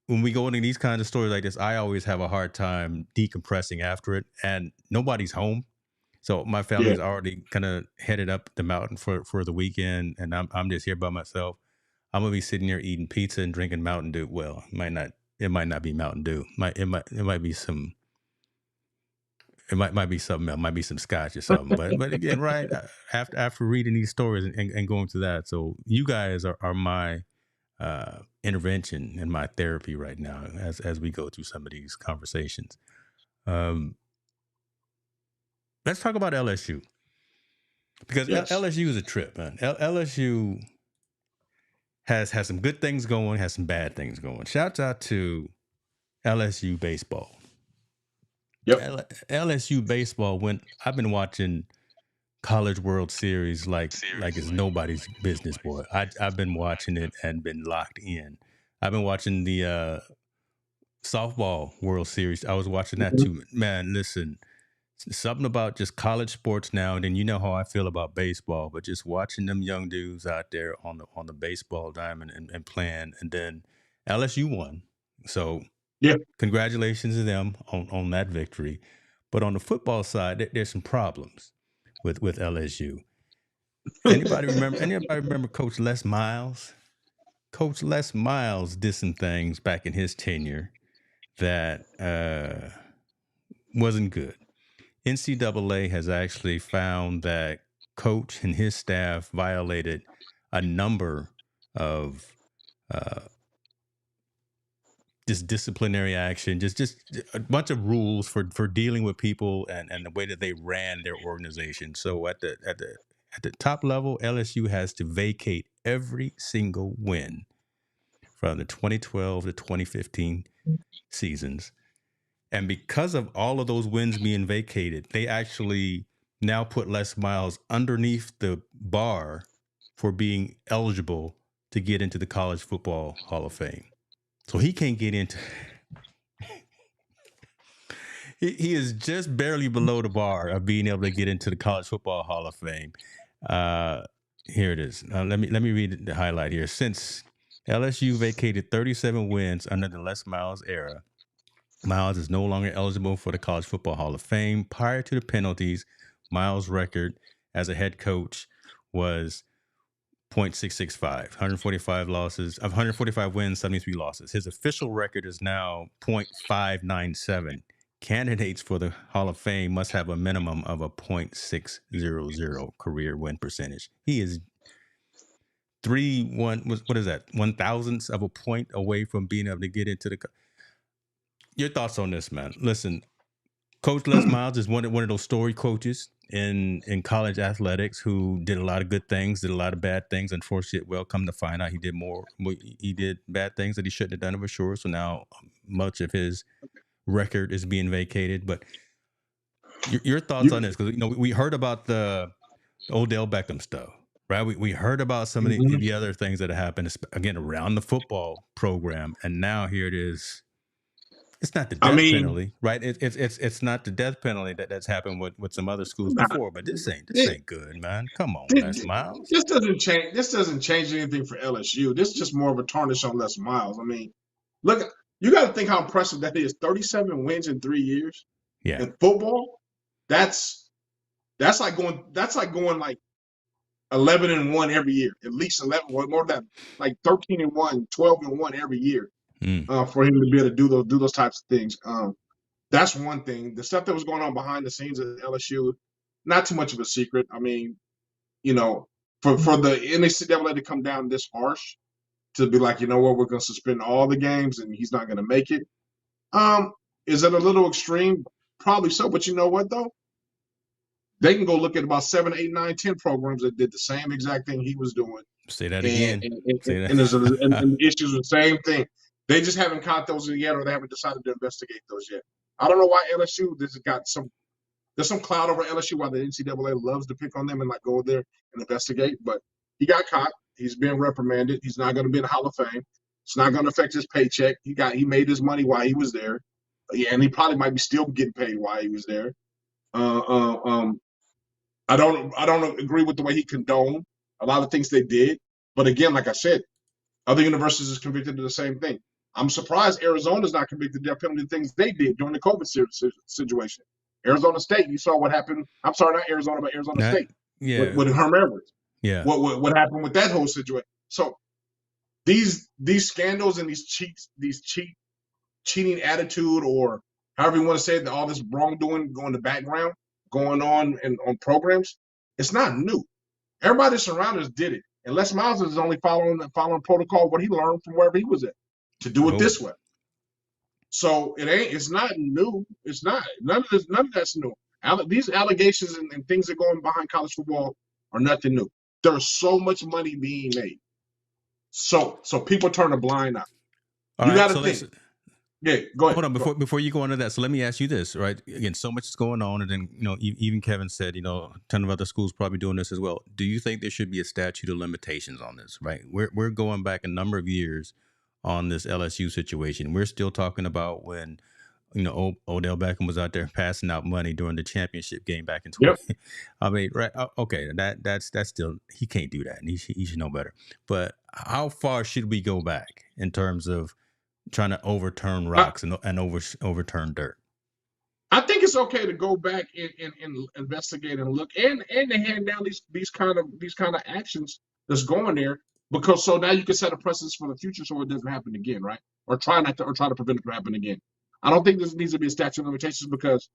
when we go into these kinds of stories like this, I always have a hard time decompressing after it, and nobody's home. So my Yeah, family's already kind of headed up the mountain for the weekend, and I'm just here by myself. I'm gonna be sitting there eating pizza and drinking Mountain Dew. Well, it might not be Mountain Dew. It might be some. It might be something else. Might be some scotch or something. But again, right after reading these stories and going through that, so you guys are my intervention and my therapy right now as we go through some of these conversations. Um, let's talk about LSU because yes, LSU is a trip, man. LSU has some good things going, has some bad things going. Shouts out to LSU baseball. yep. LSU baseball. When I've been watching College World Series like it's nobody's business, boy. I've been watching it and been locked in. I've been watching the softball World Series. I was watching that Mhm. too. Man, listen, something about just college sports now, and then you know how I feel about baseball, but just watching them young dudes out there on the baseball diamond and playing, and then LSU won. So Yeah, congratulations to them on that victory. But on the football side, there's some problems with LSU. Anybody remember Coach Les Miles? Coach Les Miles did some things back in his tenure that wasn't good. NCAA has actually found that coach and his staff violated a number of uh, just disciplinary action, just a bunch of rules for dealing with people and the way that they ran their organization. So at the top level, LSU has to vacate every single win from the 2012 to 2015 seasons, And because of all of those wins being vacated, they actually now put Les Miles underneath the bar for being eligible to get into the College Football Hall of Fame. So he can't get into. He is just barely below the bar of being able to get into the College Football Hall of Fame. Uh, Here it is. Let me read the highlight here. Since LSU vacated 37 wins under the Les Miles era, Miles is no longer eligible for the College Football Hall of Fame. Prior to the penalties, Miles' record as a head coach was .665, 145 losses, 145 wins, 73 losses. His official record is now .597. Candidates for the Hall of Fame must have a minimum of a .600 career win percentage. He is what is that? 1,000ths of a point away from being able to get into the. Your thoughts on this, man? Listen, Coach Les Miles is one of those story coaches in college athletics who did a lot of good things, did a lot of bad things. Unfortunately, well, come to find out, he did bad things that he shouldn't have done for sure. So now much of his record is being vacated. But your thoughts on this? Because we heard about the Odell Beckham stuff, right? We heard about some of the other things that happened again around the football program, and now here it is. It's not the death penalty, right? It's not the death penalty that's happened with some other schools before, but this ain't good, man. Come on, Les Miles. This doesn't change. This doesn't change anything for LSU. This is just more of a tarnish on Les Miles. I mean, look, you got to think how impressive that is. 37 wins in 3 years. Yeah. In football, that's like going like 11-1 every year, at least 11, more than that, like 13-1, 12-1 every year. For him to be able to do those types of things. That's one thing. The stuff that was going on behind the scenes at LSU, not too much of a secret. I mean, for the NCAA to come down this harsh, to be like, you know what, we're going to suspend all the games and he's not going to make it. Is it a little extreme? Probably so. But you know what, though? They can go look at about 7, 8, 9, 10 programs that did the same exact thing he was doing. Say that again. And the issues are the same thing. They just haven't caught those yet, or they haven't decided to investigate those yet. I don't know why LSU. There's some cloud over LSU why the NCAA loves to pick on them and like go there and investigate. But he got caught. He's been reprimanded. He's not going to be in the Hall of Fame. It's not going to affect his paycheck. He made his money while he was there. Yeah, and he probably might be still getting paid while he was there. I don't agree with the way he condoned a lot of things they did. But again, like I said, other universities is convicted of the same thing. I'm surprised Arizona's not convicted of death penalty things they did during the COVID situation. Arizona State, you saw what happened. I'm sorry, not Arizona, but Arizona State. Yeah. With Herm Edwards. Yeah. What happened with that whole situation? So these scandals and these cheating attitude, or however you want to say it, all this wrongdoing going in the background, going on on programs, it's not new. Everybody surrounding us did it. And Les Miles is only following protocol what he learned from wherever he was at to do it this way. So it's not new. It's not. None of that's new. These allegations and things that go on behind college football are nothing new. There's so much money being made. So people turn a blind eye. You got to think. Yeah, go ahead. Hold on, before you go into that. So let me ask you this, right? Again, so much is going on, and then even Kevin said, a ton of other schools probably doing this as well. Do you think there should be a statute of limitations on this? Right, we're going back a number of years on this LSU situation. We're still talking about when Odell Beckham was out there passing out money during the championship game back in 20. Yep. I mean, right? Okay, that's still, he can't do that, and he should know better. But how far should we go back in terms of trying to overturn rocks and overturn dirt? I think it's okay to go back and investigate and look and to hand down these kind of actions that's going there, because so now you can set a precedence for the future so it doesn't happen again, right? Or try to prevent it from happening again. I don't think this needs to be a statute of limitations because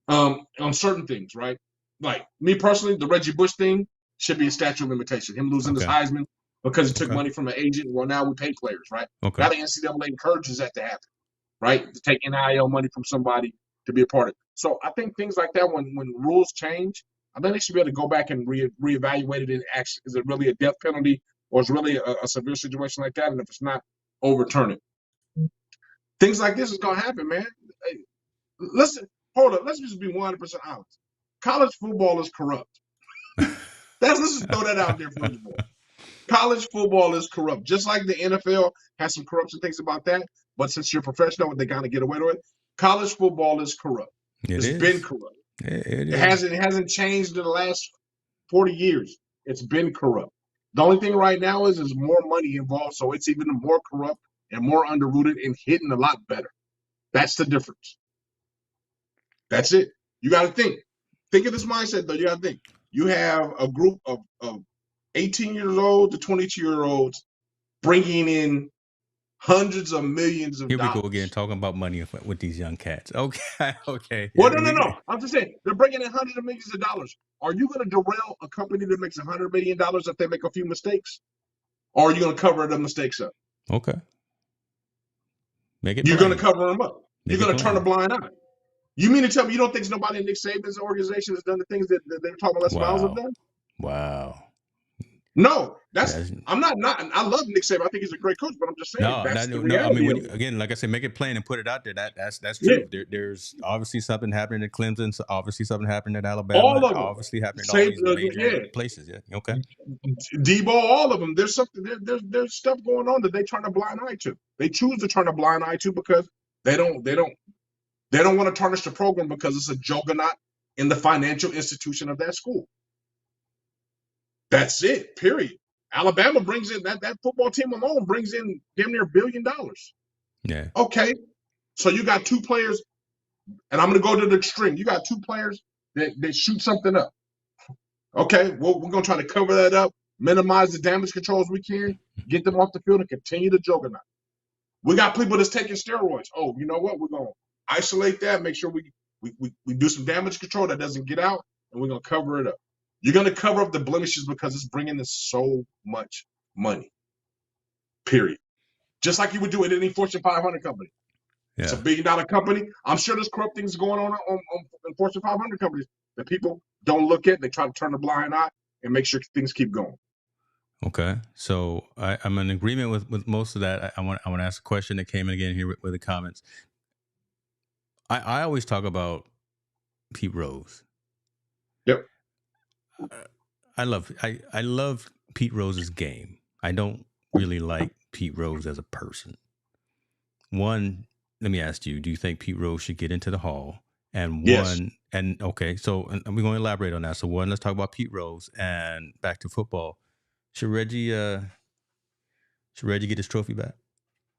on certain things, right? Like me personally, the Reggie Bush thing should be a statute of limitation. Him losing his Heisman because he took money from an agent. Well, now we pay players, right? Now the NCAA encourages that to happen, right? To take NIL money from somebody to be a part of it. So I think things like that, when rules change, I think they should be able to go back and reevaluate it and ask, is it really a death penalty or is it really a severe situation like that? And if it's not, overturn it. Things like this is going to happen, man. Listen, hold up. Let's just be 100% honest. College football is corrupt. Let's just throw that out there first of all. College football is corrupt, just like the NFL has some corruption things about that. But since you're professional, they gotta get away with it. College football is corrupt. It It's been is. corrupt. It It is. hasn't changed in the last 40 years. It's been corrupt. The only thing right now is more money involved, so it's even more corrupt and more underrooted and hidden a lot better. That's the difference. That's it. You got to think. Think of this mindset, though. You got to think. You have a group of 18 years old to 22-year-olds bringing in hundreds of millions of Here we go again, dollars. talking about money with these young cats. Okay, okay. Well, no. I'm just saying they're bringing in hundreds of millions of dollars. Are you going to derail a company that makes $100 million if they make a few mistakes, or are you going to cover the mistakes up? Okay. Make it You're plain. going to cover them up. Make You're going to turn a plain. blind eye. You mean to tell me you don't think nobody in Nick Saban's organization has done the things that they're talking about Les Miles have Wow. done? Wow. No, That's, I'm not. I love Nick Saban. I think he's a great coach, but I'm just saying that's the no. I mean, reality when of it. again, like I said, make it plain and put it out there. That's Yeah, true. There's obviously something happening at Clemson. So obviously something happening at Alabama. all of them. Obviously happening at all Say, these major yeah, places. Yeah. Okay. Debo, all of them. There's something. There's stuff going on that they turn a blind eye to. They choose to turn a blind eye to because they don't want to tarnish the program because it's a juggernaut in the financial institution of that school. That's it. Period. Alabama brings in that football team alone brings in damn near $1 billion. Yeah. Okay, so you got two players, and I'm going to go to the extreme. You got two players that shoot something up. Okay, well, we're going to try to cover that up, minimize the damage control as we can, get them off the field, and continue the juggernaut. We got people that's taking steroids. Oh, you know what? We're going to isolate that, make sure we do some damage control that doesn't get out, and we're going to cover it up. You're going to cover up the blemishes because it's bringing in so much money. Period. Just like you would do at any Fortune 500 company. Yeah. It's a $1 billion company. I'm sure there's corrupt things going on in Fortune 500 companies that people don't look at. They try to turn a blind eye and make sure things keep going. Okay, so I'm in agreement with most of that. I want to ask a question that came in again here with the comments. I always talk about Pete Rose. Yep. I love Pete Rose's game. I don't really like Pete Rose as a person. One, let me ask you: do you think Pete Rose should get into the Hall? And Yes. one, and okay, so and we're going to elaborate on that. So one, let's talk about Pete Rose, and back to football. Should Reggie get his trophy back?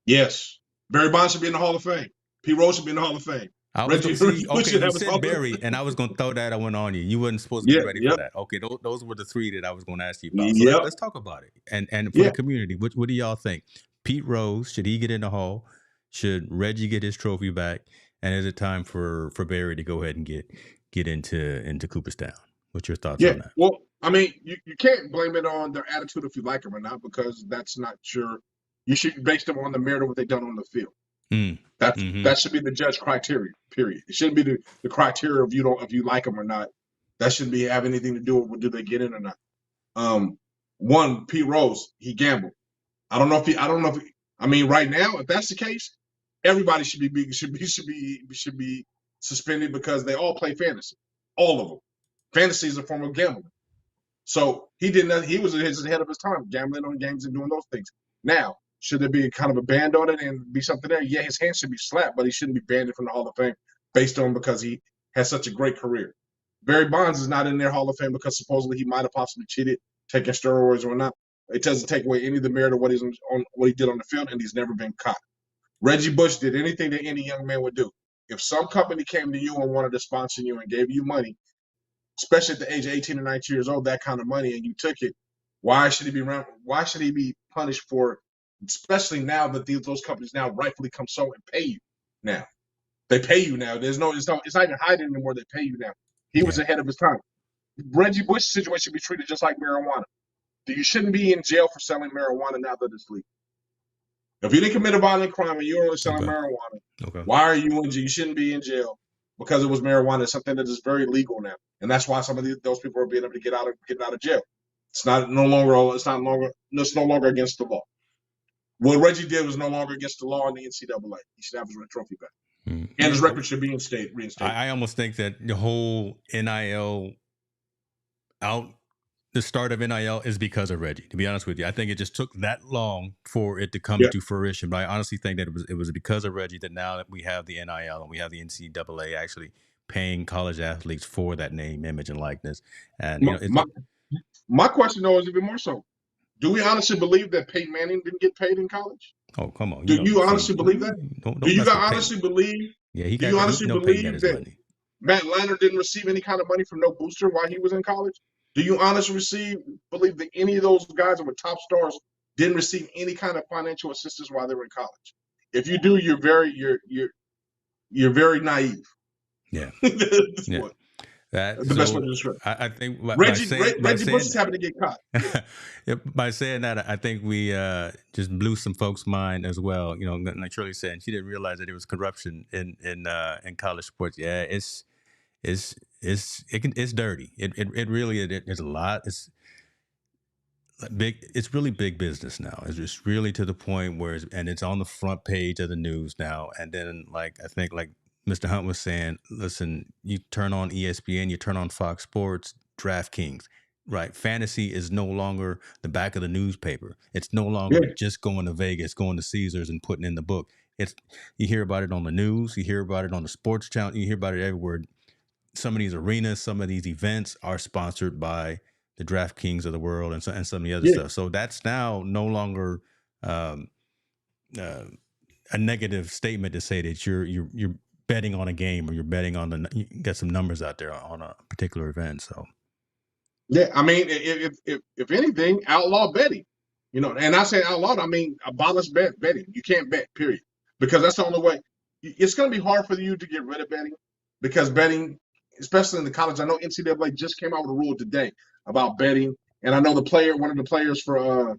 Yes. Barry Bonds should be in the Hall of Fame. Pete Rose should be in the Hall of Fame. I was going to see. Bush Okay, should you have his Hall said of Barry, Fame. and I was going to throw that one on you. You wasn't supposed to Yeah. be ready for that. Okay, those were the three that I was going to ask you about. So Yep. let's talk about it. And for Yeah. the community, what do y'all think? Pete Rose, should he get in the Hall? Should Reggie get his trophy back? And is it time for Barry to go ahead and get into Cooperstown? What's your thoughts on that? Well, I mean, you can't blame it on their attitude if you like them or not, because that's not your. You should base them on the merit of what they've done on the field. That should be the judge criteria. Period. It shouldn't be the criteria if you like them or not. That shouldn't have anything to do with do they get in or not. One, Pete Rose, he gambled. I don't know if I mean, right now, if that's the case, everybody should be suspended because they all play fantasy. All of them. Fantasy is a form of gambling. So he was ahead of his time, gambling on games and doing those things. Now, should there be kind of a ban on it and be something there? Yeah, his hands should be slapped, but he shouldn't be banned from the Hall of Fame based on because he has such a great career. Barry Bonds is not in their Hall of Fame because supposedly he might have possibly cheated, taking steroids or not. It doesn't take away any of the merit of what he did on the field, and he's never been caught. Reggie Bush did anything that any young man would do. If some company came to you and wanted to sponsor you and gave you money, especially at the age of 18 or 19 years old, that kind of money, and you took it, why should he be punished for it? Especially now that those companies now rightfully come so and pay you now. They pay you now. It's not even hiding anymore. They pay you now. He was ahead of his time. Reggie Bush's situation should be treated just like marijuana. You shouldn't be in jail for selling marijuana now that it's legal. If you didn't commit a violent crime and you're only selling marijuana, why are you in jail? You shouldn't be in jail because it was marijuana. It's something that is very legal now, and that's why some of those people are being able to get out of jail. It's no longer against the law. What Reggie did was no longer against the law in the NCAA. He should have his trophy back. and his Yeah, record should be reinstated. I almost think that the whole NIL out the start of NIL is because of Reggie. To be honest with you, I think it just took that long for it to come Yeah, to fruition. But I honestly think that it was because of Reggie that now that we have the NIL and we have the NCAA actually paying college athletes for that name, image, and likeness. And my, my my question though is even more so. Do we honestly believe that Peyton Manning didn't get paid in college? oh come on, Do you see, honestly believe that? don't Do don't you mess with Peyton. honestly believe? Yeah, he Do got you that. honestly Peyton got believe his that money. Matt Leinart didn't receive any kind of money from no booster while he was in college? Do you honestly believe that any of those guys that were top stars didn't receive any kind of financial assistance while they were in college? If you do, you're very naive. Yeah, At this yeah. point, That the best way to so describe it. I think by saying Reggie Bush is having to get caught. Yeah, by saying that, I think we just blew some folks' mind as well. You know, like Shirley said, she didn't realize that it was corruption in college sports. Yeah, it's dirty. It really it's a lot. It's big. It's really big business now. It's just really to the point where it's on the front page of the news now. And then like I think like Mr. Hunt was saying, listen, you turn on ESPN, you turn on Fox Sports, DraftKings. Right. Fantasy is no longer the back of the newspaper. It's no yeah, longer just going to Vegas, going to Caesars and putting in the book. It's you hear about it on the news, you hear about it on the sports channel, you hear about it everywhere. Some of these arenas, some of these events are sponsored by the DraftKings of the world and some of the other yeah. stuff. So that's now no longer um, uh, a negative statement to say that you're betting on a game or you're betting on you get some numbers out there on a particular event. So Yeah, I mean, if anything, outlaw betting. You know, and I say outlaw, I mean abolish betting. You can't bet, period, because that's the only way. It's going to be hard for you to get rid of betting because betting, especially in the college, I know NCAA just came out with a rule today about betting, and I know one of the players for,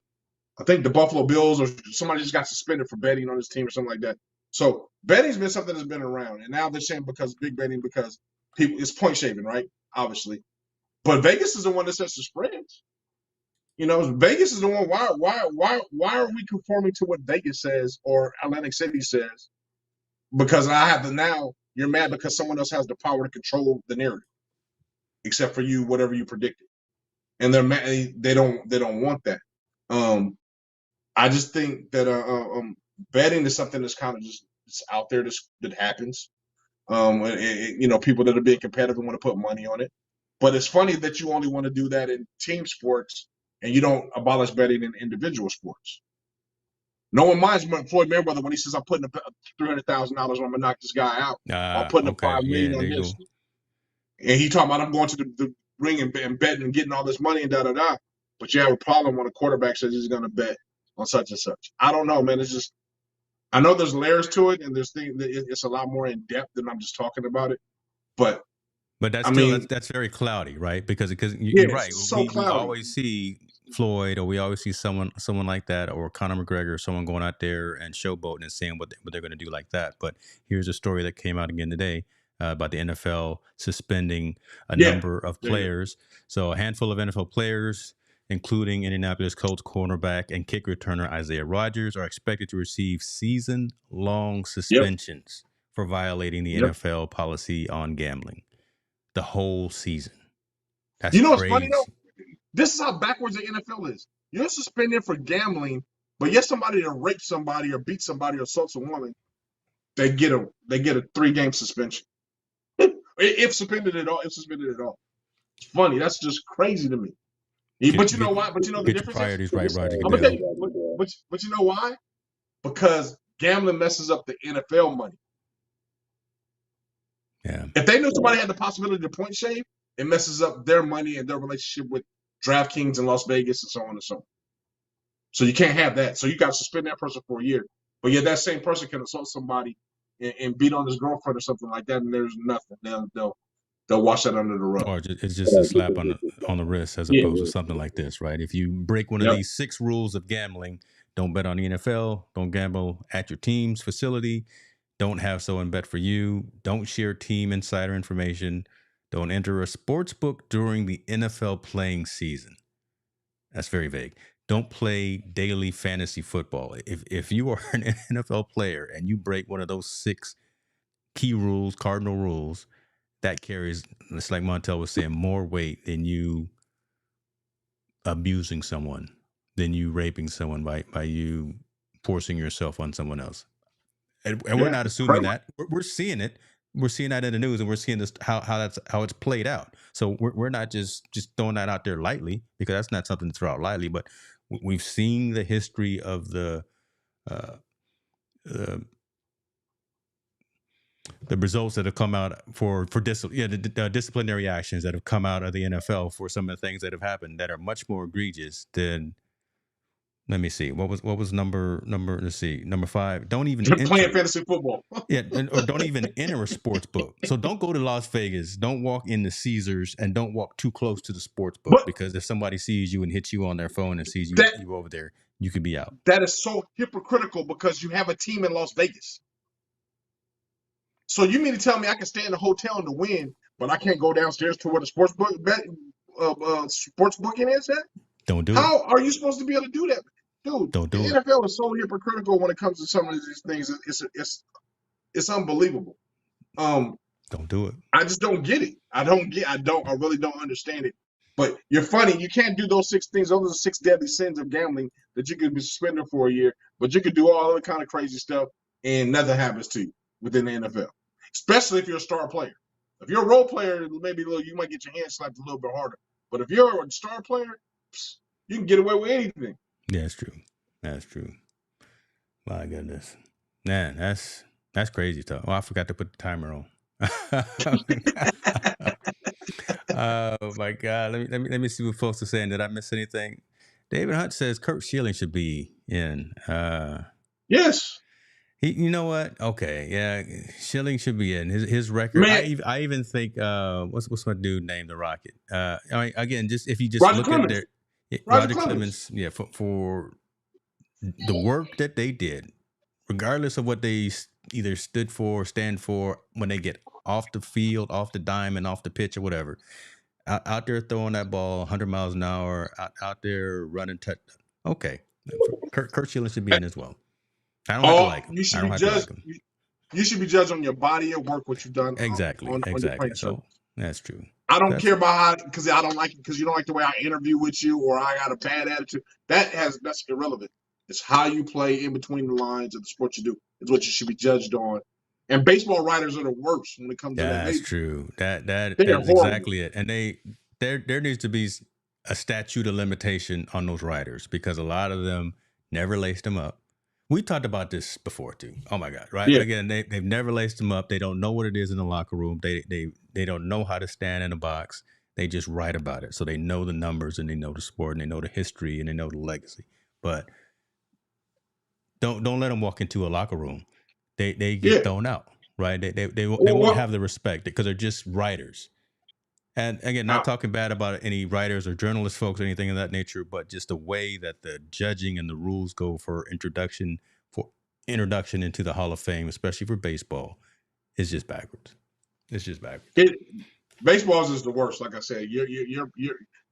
I think the Buffalo Bills or somebody just got suspended for betting on his team or something like that. So betting's been something that's been around, and now they're saying because big betting because people it's point shaving, right? Obviously, but Vegas is the one that sets the spreads. You know, Vegas is the one. Why are we conforming to what Vegas says or Atlantic City says? Because I have to now. You're mad because someone else has the power to control the narrative, except for you, whatever you predicted, and they're mad. They don't want that. Um, I just think that betting is something that's kind of just it's out there that happens. People that are being competitive and want to put money on it. But it's funny that you only want to do that in team sports and you don't abolish betting in individual sports. No one minds Floyd Mayweather when he says, "I'm putting up $300,000. I'm gonna knock this guy out. I'm putting up okay, yeah, 5 million there on you this." go. And he talking about I'm going to the ring and betting and getting all this money and da da da. But you have a problem when a quarterback says he's going to bet on such and such. I don't know, man. It's just I know there's layers to it, and there's things. It's a lot more in depth than I'm just talking about it. But But that's I still mean, that's very cloudy, right? Because yeah, you're right. it's so We cloudy. always see Floyd, or we always see someone like that, or Conor McGregor, someone going out there and showboating and saying what they're going to do like that. But here's a story that came out again today about the NFL suspending a Yeah, number of yeah, players. So a handful of NFL players, including Indianapolis Colts cornerback and kick returner Isaiah Rodgers, are expected to receive season-long yep, suspensions for violating the yep. NFL policy on gambling the whole season. That's You know what's funny though? crazy. This is how backwards the NFL is. You're suspended for gambling, but yet somebody to rape somebody or beat somebody or assaults a woman, they get a 3 game suspension. If suspended at all, if suspended at all. It's funny. That's just crazy to me. Get But you know get why? But you know the get your difference is? priorities right, Roger I'm gonna tell Goodell. you. But you know why? Because gambling messes up the NFL money. Yeah. If they knew somebody had the possibility to point shave, it messes up their money and their relationship with DraftKings in Las Vegas and so on and so on. So you can't have that. So you got to suspend that person for a year. But yet that same person can assault somebody and beat on his girlfriend or something like that, and there's nothing. They'll wash that under the rug. Or it's just a slap on the wrist as Yeah. opposed to something like this, right? If you break one of Yep. these 6 rules of gambling, don't bet on the NFL, don't gamble at your team's facility, don't have someone bet for you, don't share team insider information, don't enter a sports book during the NFL playing season. That's very vague. Don't play daily fantasy football. If you are an NFL player and you break one of those 6 key rules, cardinal rules, that carries, it's like Montel was saying, more weight than you abusing someone, than you raping someone by you forcing yourself on someone else. And we're Yeah, not it's assuming incredible. that. We're seeing it. We're seeing that in the news, and we're seeing this how it's played out. So we're not just throwing that out there lightly, because that's not something to throw out lightly. But we've seen the history of uh, uh, the results that have come out the disciplinary actions that have come out of the NFL for some of the things that have happened that are much more egregious than. Let me see. What was number? Let's see. Number 5. Don't even Playing enter. fantasy football. Yeah, or don't even enter a sports book. So don't go to Las Vegas. Don't walk into Caesars, and don't walk too close to the sports book, But because if somebody sees you and hits you on their phone and sees you that you over there, you could be out. that is so hypocritical because you have a team in Las Vegas. So you mean to tell me I can stay in the hotel and to win, but I can't go downstairs to where the sports booking is at? Don't do it. How are you supposed to be able to do that, dude? Don't The do it. NFL is so hypocritical when it comes to some of these things. It's unbelievable. Um, Don't do it. I just don't get it. I really don't understand it. But you're funny. You can't do those 6 things. Those are the 6 deadly sins of gambling that you could be suspended for a year. But you could do all other kind of crazy stuff and nothing happens to you within the NFL. Especially if you're a star player. If you're a role player, maybe you might get your hand slapped a little bit harder. But if you're a star player, you can get away with anything. Yeah, that's true. That's true. My goodness, man, that's crazy stuff. Oh, I forgot to put the timer on. Oh my God. Let me see what folks are saying. Did I miss anything? David Hunt says Kurt Schilling should be in. Yes. You know what? Okay, yeah, Schilling should be in. His record. Man, I even think what's my dude named the Rocket. I mean, again, just if you just Roger look at Clemens. their Roger Roger Clemens. Clemens, yeah, for the work that they did, regardless of what they either stood for or stand for, when they get off the field, off the diamond, off the pitch, or whatever, out there throwing that ball 100 miles an hour, out there running. Okay, Kurt Schilling should be in as well. I don't have to All like him. you I should don't be have to like judged. him. You should be judged on your body of work, what you've done Exactly, on your exactly. playing So surface. that's true. I don't That's care about how because I don't like it because you don't like the way I interview with you or I got a bad attitude. That's irrelevant. It's how you play in between the lines of the sport you do. It's what you should be judged on. And baseball writers are the worst when it comes to that. that's true. That They that are is horrible. exactly it. And there needs to be a statute of limitation on those writers, because a lot of them never laced them up. We talked about this before too. Oh my God, right? Yeah, Again, they've never laced them up. They don't know what it is in the locker room. They don't know how to stand in a box. They just write about it. So they know the numbers, and they know the sport, and they know the history, and they know the legacy. But don't let them walk into a locker room. They get yeah. thrown out, right? They won't Well, have the respect because they're just writers. And again, not I, talking bad about any writers or journalist folks or anything of that nature, but just the way that the judging and the rules go for introduction into the Hall of Fame, especially for baseball, is just backwards. It's just backwards. it, baseball is the worst. Like I said, you're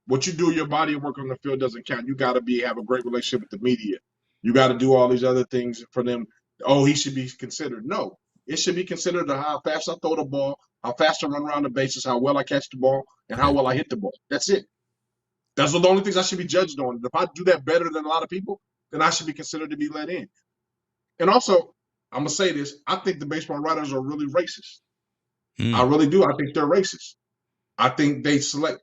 what you do, your body of work on the field doesn't count. You got to have a great relationship with the media. You got to do all these other things for them. Oh, he should be considered. No, it should be considered how fast I throw the ball, how fast I run around the bases, how well I catch the ball, and how well I hit the ball. That's it. Those are the only things I should be judged on. If I do that better than a lot of people, then I should be considered to be let in. And also, I'm gonna say this: I think the baseball writers are really racist. I Mm, really do. I think they're racist. I think they select.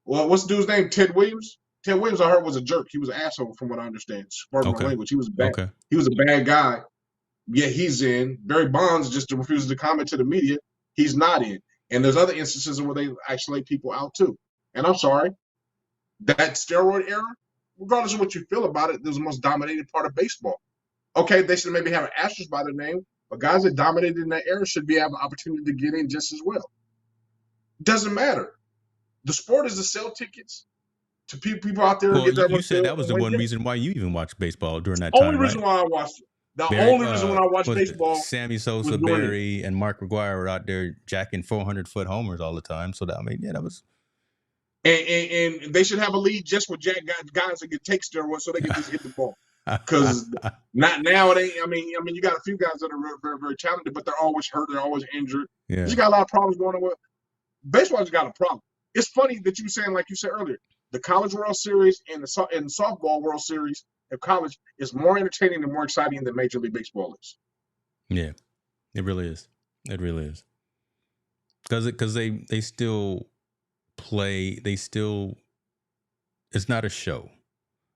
Well, what's the dude's name? Ted Williams. Ted Williams, I heard, was a jerk. He was an asshole, from what I understand. Pardon my okay. language. He was bad. Okay. He was a bad guy. Yeah, he's in. Barry Bonds just refuses to comment to the media. He's not in. And there's other instances where they isolate people out too. And I'm sorry, that steroid era, regardless of what you feel about it, was the most dominated part of baseball. Okay, they should maybe have an asterisk by their name, but guys that dominated in that era should be have an opportunity to get in just as well. Doesn't matter. The sport is to sell tickets to people out there to Well, get there you on the said field that was and the win one games. reason why you even watched baseball during that Only time, reason right? why I watched it. The Barry, only reason when I watched was it baseball Sammy was Sosa, doing it. Barry, and Mark McGuire were out there jacking 400-foot homers all the time. So that, I mean, yeah, that was. And they should have a league just with guys that can take steroids so they can just hit the ball. because not now it ain't. I mean, you got a few guys that are very, very, very talented, but they're always hurt. They're always injured. You Yeah. got a lot of problems going on with baseball's got a problem. It's funny that you were saying, like you said earlier, the College World Series and the softball World Series of college is more entertaining and more exciting than Major League Baseball is. Yeah. It really is. It really is. Because they still play. They still. It's not a show,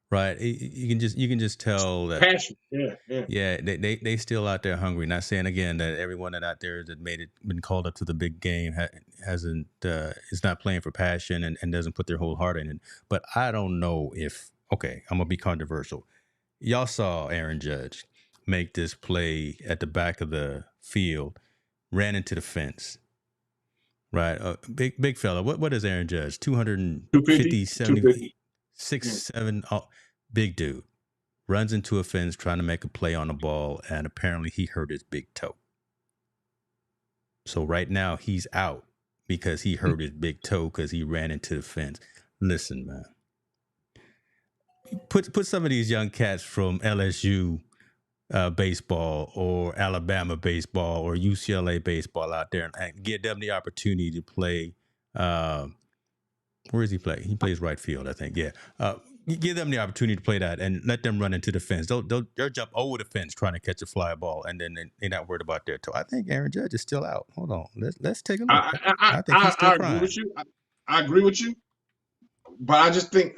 right? You can just tell that. Passion, yeah. Yeah, they still out there hungry. Not saying again that everyone that out there that made it been called up to the big game hasn't is not playing for passion and doesn't put their whole heart in it. But I don't know if okay, I'm gonna be controversial. Y'all saw Aaron Judge make this play at the back of the field, ran into the fence. Right, big fella. What is Aaron Judge? 250, 250, 70, 250. 6, Yeah. 7, big dude. Runs into a fence trying to make a play on the ball, and apparently he hurt his big toe. So right now he's out because he hurt his big toe because he ran into the fence. Listen, man. Put some of these young cats from LSU baseball or Alabama baseball or UCLA baseball out there and give them the opportunity to play. Where does he play? He plays right field, I think. Yeah. Give them the opportunity to play that and let them run into the fence. They'll jump over the fence trying to catch a fly ball, and then they're not worried about their toe. I think Aaron Judge is still out. Hold on, let's take a look. I think he's still I agree crying. with you. I agree with you, but I just think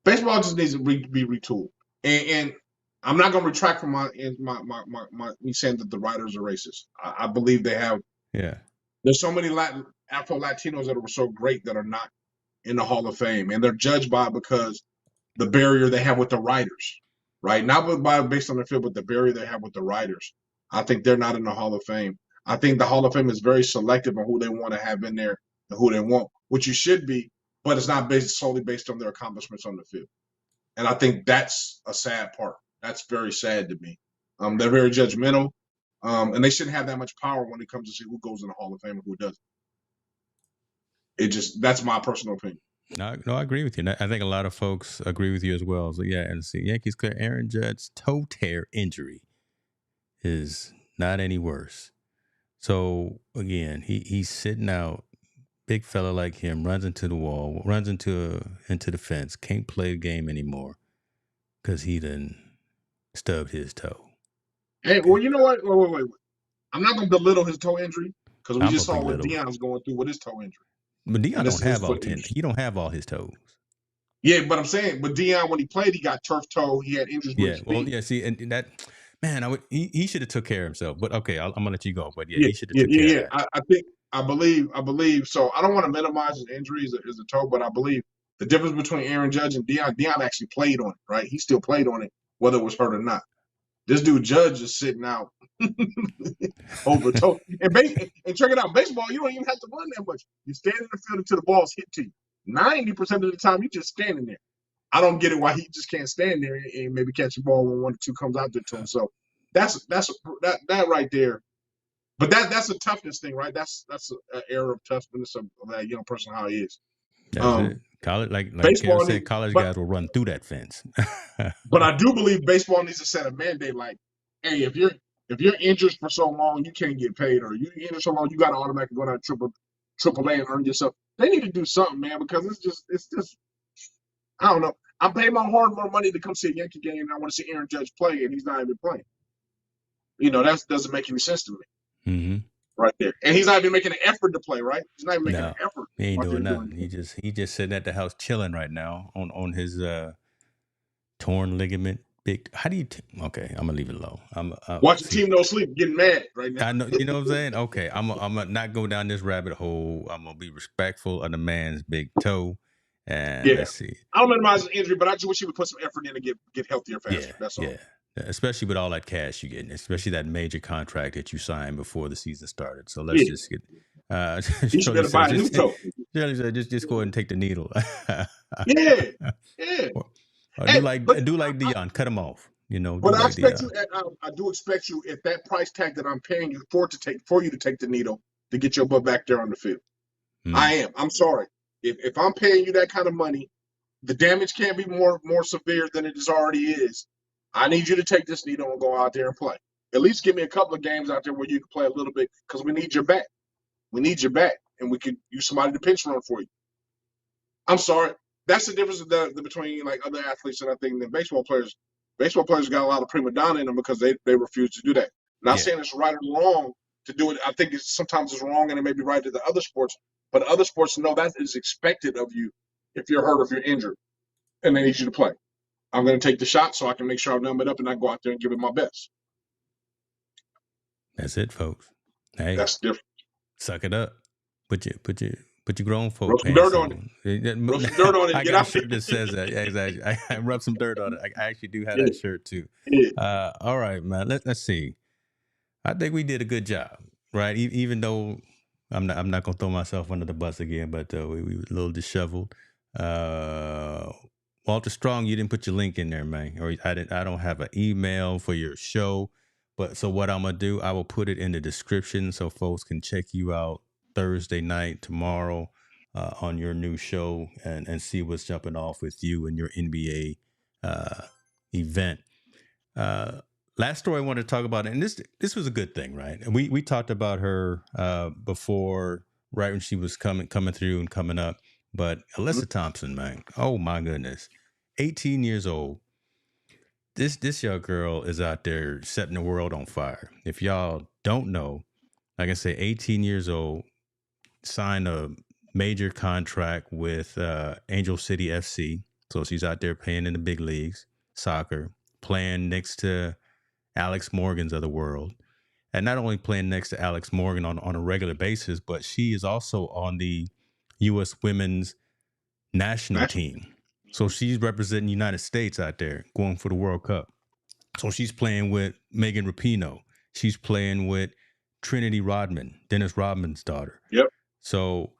baseball just needs to be retooled. And I'm not going to retract from my me saying that the writers are racist. I believe they have. Yeah. There's so many Afro Latinos that were so great that are not in the Hall of Fame, and they're judged by because the barrier they have with the writers, right? Not by based on the field, but the barrier they have with the writers. I think they're not in the Hall of Fame. I think the Hall of Fame is very selective on who they want to have in there and who they want, which you should be, but it's not solely based on their accomplishments on the field. And I think that's a sad part. That's very sad to me. They're very judgmental, and they shouldn't have that much power when it comes to see who goes in the Hall of Fame and who doesn't. That's my personal opinion. No, I agree with you. I think a lot of folks agree with you as well. So yeah, and see, Yankees clear Aaron Judge's toe tear injury is not any worse. So again, he's sitting out. Big fella like him runs into the wall, runs into the fence, can't play the game anymore because he done stubbed his toe. Hey, well, you know what? Wait. I'm not going to belittle his toe injury because we I'm a just saw what belittle, Deion's going through with his toe injury. but Deion And this don't is his have all foot 10. injury. He don't have all his toes. Yeah, but I'm saying, but Deion, when he played, he got turf toe. He had injuries with Yeah, his well, feet. yeah. See, and that man, he should have took care of himself. But okay, I'm gonna let you go. But yeah, Yeah, he should have took care of that. I believe. So I don't want to minimize his injuries as a toe, but I believe the difference between Aaron Judge and Deion actually played on it, right? He still played on it, whether it was hurt or not. This dude Judge is sitting out over toe. And check it out, baseball, you don't even have to run that much. You stand in the field until the ball's hit to you. 90% of the time, you just standing there. I don't get it why he just can't stand there and maybe catch a ball when 1 or 2 comes out there to him. So that right there. But that's a toughness thing, right? That's an era of toughness of that young person how he is. That's it. College, like Kev Baseball said, college but guys will run through that fence. I do believe baseball needs to set a mandate like, hey, if you're injured for so long, you can't get paid, or you injured so long, you got to automatically go down to triple A and earn yourself. They need to do something, man, because it's just I don't know. I'm paying my hard-earned money to come see a Yankee game, and I want to see Aaron Judge play, and he's not even playing. That doesn't make any sense to me. Mm-hmm. Right there, and he's not even making an effort to play. Right, he's not even making No, an effort. he ain't doing nothing. He just sitting at the house chilling right now on his torn ligament. Big. How do you? Okay, I'm gonna leave it alone. Watching Team No Sleep, getting mad right now. I know. You know what I'm saying? Okay, I'm gonna not go down this rabbit hole. I'm gonna be respectful of the man's big toe. And let's see. I don't minimize his injury, but I just wish he would put some effort in to get healthier faster. That's all. Yeah. Especially with all that cash you're getting, especially that major contract that you signed before the season started. So let's just get. He should better buy a new toe. Shirley said, just go ahead and take the needle. Yeah. Or do like Deion, cut him off. But I expect you. I do expect you at that price tag that I'm paying you for you to take the needle to get your butt back there on the field. I am. I'm sorry. If I'm paying you that kind of money, The damage can't be more severe than it already is. I need you to take this needle and go out there and play. At least give me a couple of games out there where you can play a little bit because we need your back. We need your back, and we could use somebody to pinch run for you. I'm sorry. That's the difference between like other athletes and I think than baseball players. Baseball players got a lot of prima donna in them because they refuse to do that. Not Yeah, saying it's right or wrong to do it. I think sometimes it's wrong and it may be right to the other sports, but other sports know that is expected of you if you're hurt or if you're injured, and they need you to play. I'm going to take the shot so I can make sure I numb it up and I go out there and give it my best. that's it, folks. Hey, That's different. suck it up. Put your grown folk Rub some pants dirt on it. on. Rub some dirt on it and I get got a out there. shirt that says that. Yeah, exactly. I rub some dirt on it. I actually do have Yeah, that shirt too. yeah. All right, man. Let's see. I think we did a good job, right? Even though I'm not gonna throw myself under the bus again, but we were a little disheveled. Uh, Walter Strong, you didn't put your link in there, man, or I didn't. I don't have an email for your show, but so what I'm gonna do, I will put it in the description so folks can check you out Thursday night tomorrow on your new show and see what's jumping off with you and your NBA event. Uh, Last story I wanted to talk about, and this was a good thing, right? And we talked about her before, right when she was coming through and coming up. But Alyssa Thompson, man, oh my goodness, 18 years old. This young girl is out there setting the world on fire. If y'all don't know, like I say, 18 years old, signed a major contract with Angel City FC. So she's out there playing in the big leagues, soccer, playing next to Alex Morgan's of the world. And not only playing next to Alex Morgan on a regular basis, but she is also on the U.S. women's national team. So she's representing the United States out there going for the World Cup. So she's playing with Megan Rapinoe. She's playing with Trinity Rodman, Dennis Rodman's daughter. Yep. So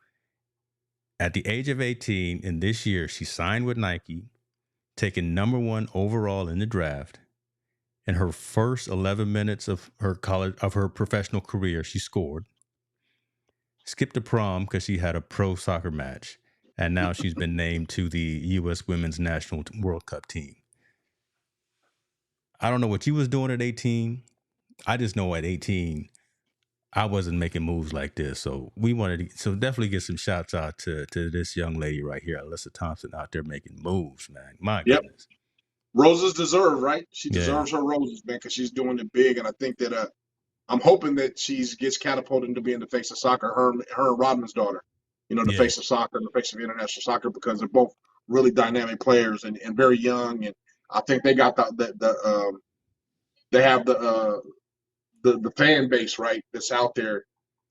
at the age of 18, in this year, she signed with Nike, taken number 1 overall in the draft. In her first 11 minutes of her professional career, she scored. Skipped the prom because she had a pro soccer match, and now she's been named to the U.S. Women's National World Cup team. I don't know what you was doing at 18. I just know at 18, I wasn't making moves like this. So we wanted to definitely get some shouts out to this young lady right here, Alyssa Thompson, out there making moves, man. My Yep. goodness. Roses deserve, right? She Yeah. deserves her roses, man, because she's doing it big. And I think that I'm hoping that she gets catapulted into being the face of soccer. Her and Rodman's daughter, the Yeah. face of soccer, the face of international soccer, because they're both really dynamic players and very young. And I think they got they have the fan base right that's out there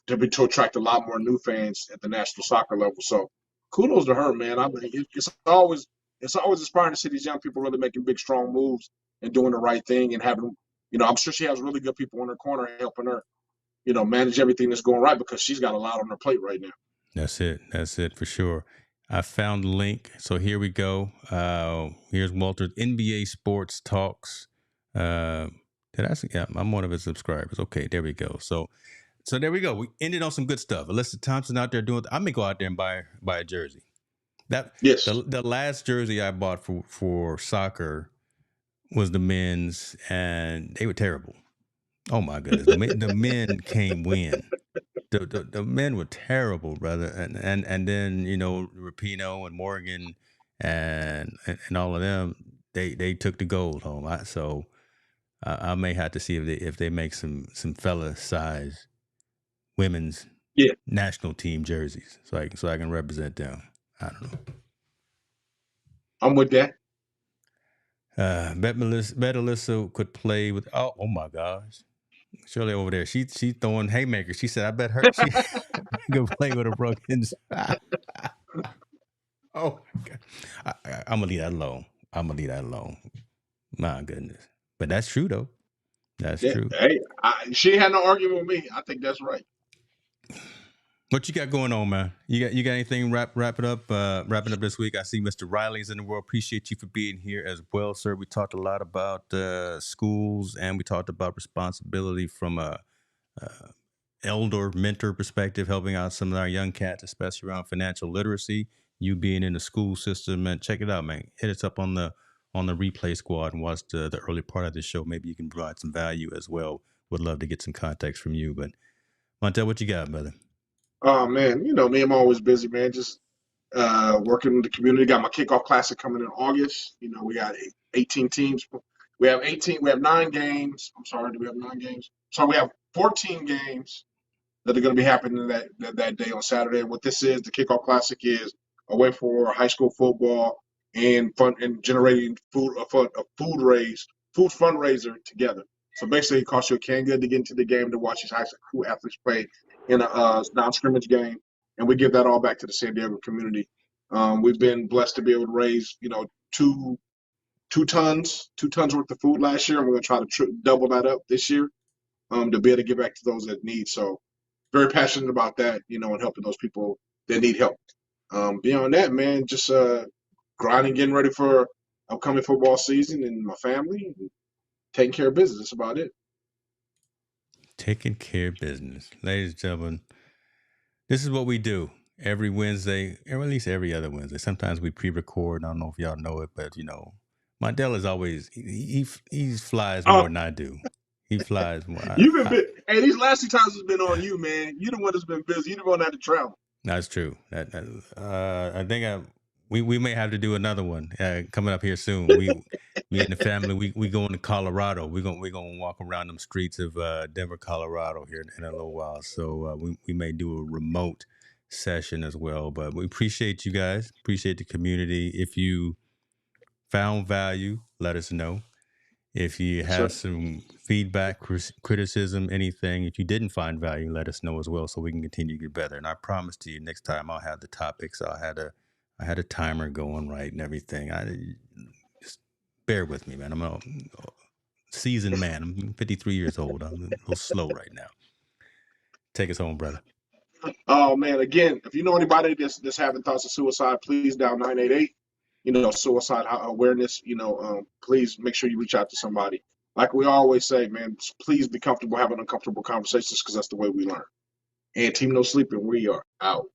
to attract a lot more new fans at the national soccer level. So kudos to her, man. I mean, it's always inspiring to see these young people really making big, strong moves and doing the right thing and having, I'm sure she has really good people in her corner helping her, manage everything that's going right because she's got a lot on her plate right now. That's it. That's it for sure. I found the link. So here we go. Here's Walter's NBA Sports Talks. Did I see? Yeah, I'm one of his subscribers. Okay, there we go. So there we go. We ended on some good stuff. Alyssa Thompson out there doing. I may go out there and buy a jersey. That Yes. the last jersey I bought for soccer was the men's, and they were terrible. Oh my goodness, the men can't win. The men were terrible, brother, and then Rapinoe and Morgan and all of them, they took the gold home. I may have to see if they make some fella size women's Yeah. national team jerseys so I can represent them. I don't know. I'm with that. Bet Alyssa could play with. Oh my gosh, Shirley over there. She throwing haymakers. She said, "I bet her she could play with her broken." Oh my god, I'm gonna leave that alone. My goodness, but that's true though. That's Yeah. true. Hey, she had no argument with me. I think that's right. What you got going on, man? You got anything wrapping up this week? I see Mr. Riley's in the world. Appreciate you for being here as well, sir. We talked a lot about schools and we talked about responsibility from a elder mentor perspective, helping out some of our young cats, especially around financial literacy. you being in the school system, man, check it out, man. Hit us up on the replay squad and watch the early part of the show. Maybe you can provide some value as well. Would love to get some context from you. But Montel, what you got, brother? Oh man, you know me, I'm always busy, man. Just working in the community. Got my kickoff classic coming in August. You know, we got 18 teams. We have 18. We have 9 games. I'm sorry, do we have 9 games? So we have 14 games that are going to be happening that day on Saturday. And what this is, the kickoff classic is a way for high school football and fun and generating food fundraiser together. So basically, it costs you a can good to get into the game to watch these high school athletes play in a non-scrimmage game, and we give that all back to the San Diego community. We've been blessed to be able to raise, you know, two tons worth of food last year, and we're going to try to double that up this year to be able to give back to those that need. So very passionate about that, you know, and helping those people that need help. Beyond that, man, just grinding, getting ready for upcoming football season and my family, and taking care of business. That's about it. Taking care of business. Ladies and gentlemen, this is what we do every Wednesday, or at least every other Wednesday. Sometimes we pre-record. I don't know if y'all know it, but you know, Mondell is always he flies more Oh, than I do. He flies more. you've been busy. Hey, these last 2 times has been on you, man. You the one that's been busy. You the one that had to travel. That's true. I think we may have to do another one coming up here soon. Me and the family, we going to Colorado. We gonna walk around them streets of Denver, Colorado here in a little while. So we may do a remote session as well. But we appreciate you guys. Appreciate the community. If you found value, let us know. If you Yes, sir. have some feedback, criticism, anything, if you didn't find value, let us know as well, so we can continue to get better. And I promise to you, next time I'll have the topics. I had a timer going right and everything. I just bear with me, man. I'm a seasoned man. I'm 53 years old. I'm a little slow right now. Take us home, brother. Oh man, again, if you know anybody that's having thoughts of suicide, please dial 988. You know, suicide awareness. You know, please make sure you reach out to somebody. Like we always say, man, please be comfortable having uncomfortable conversations because that's the way we learn. And Team No Sleeping, we are out.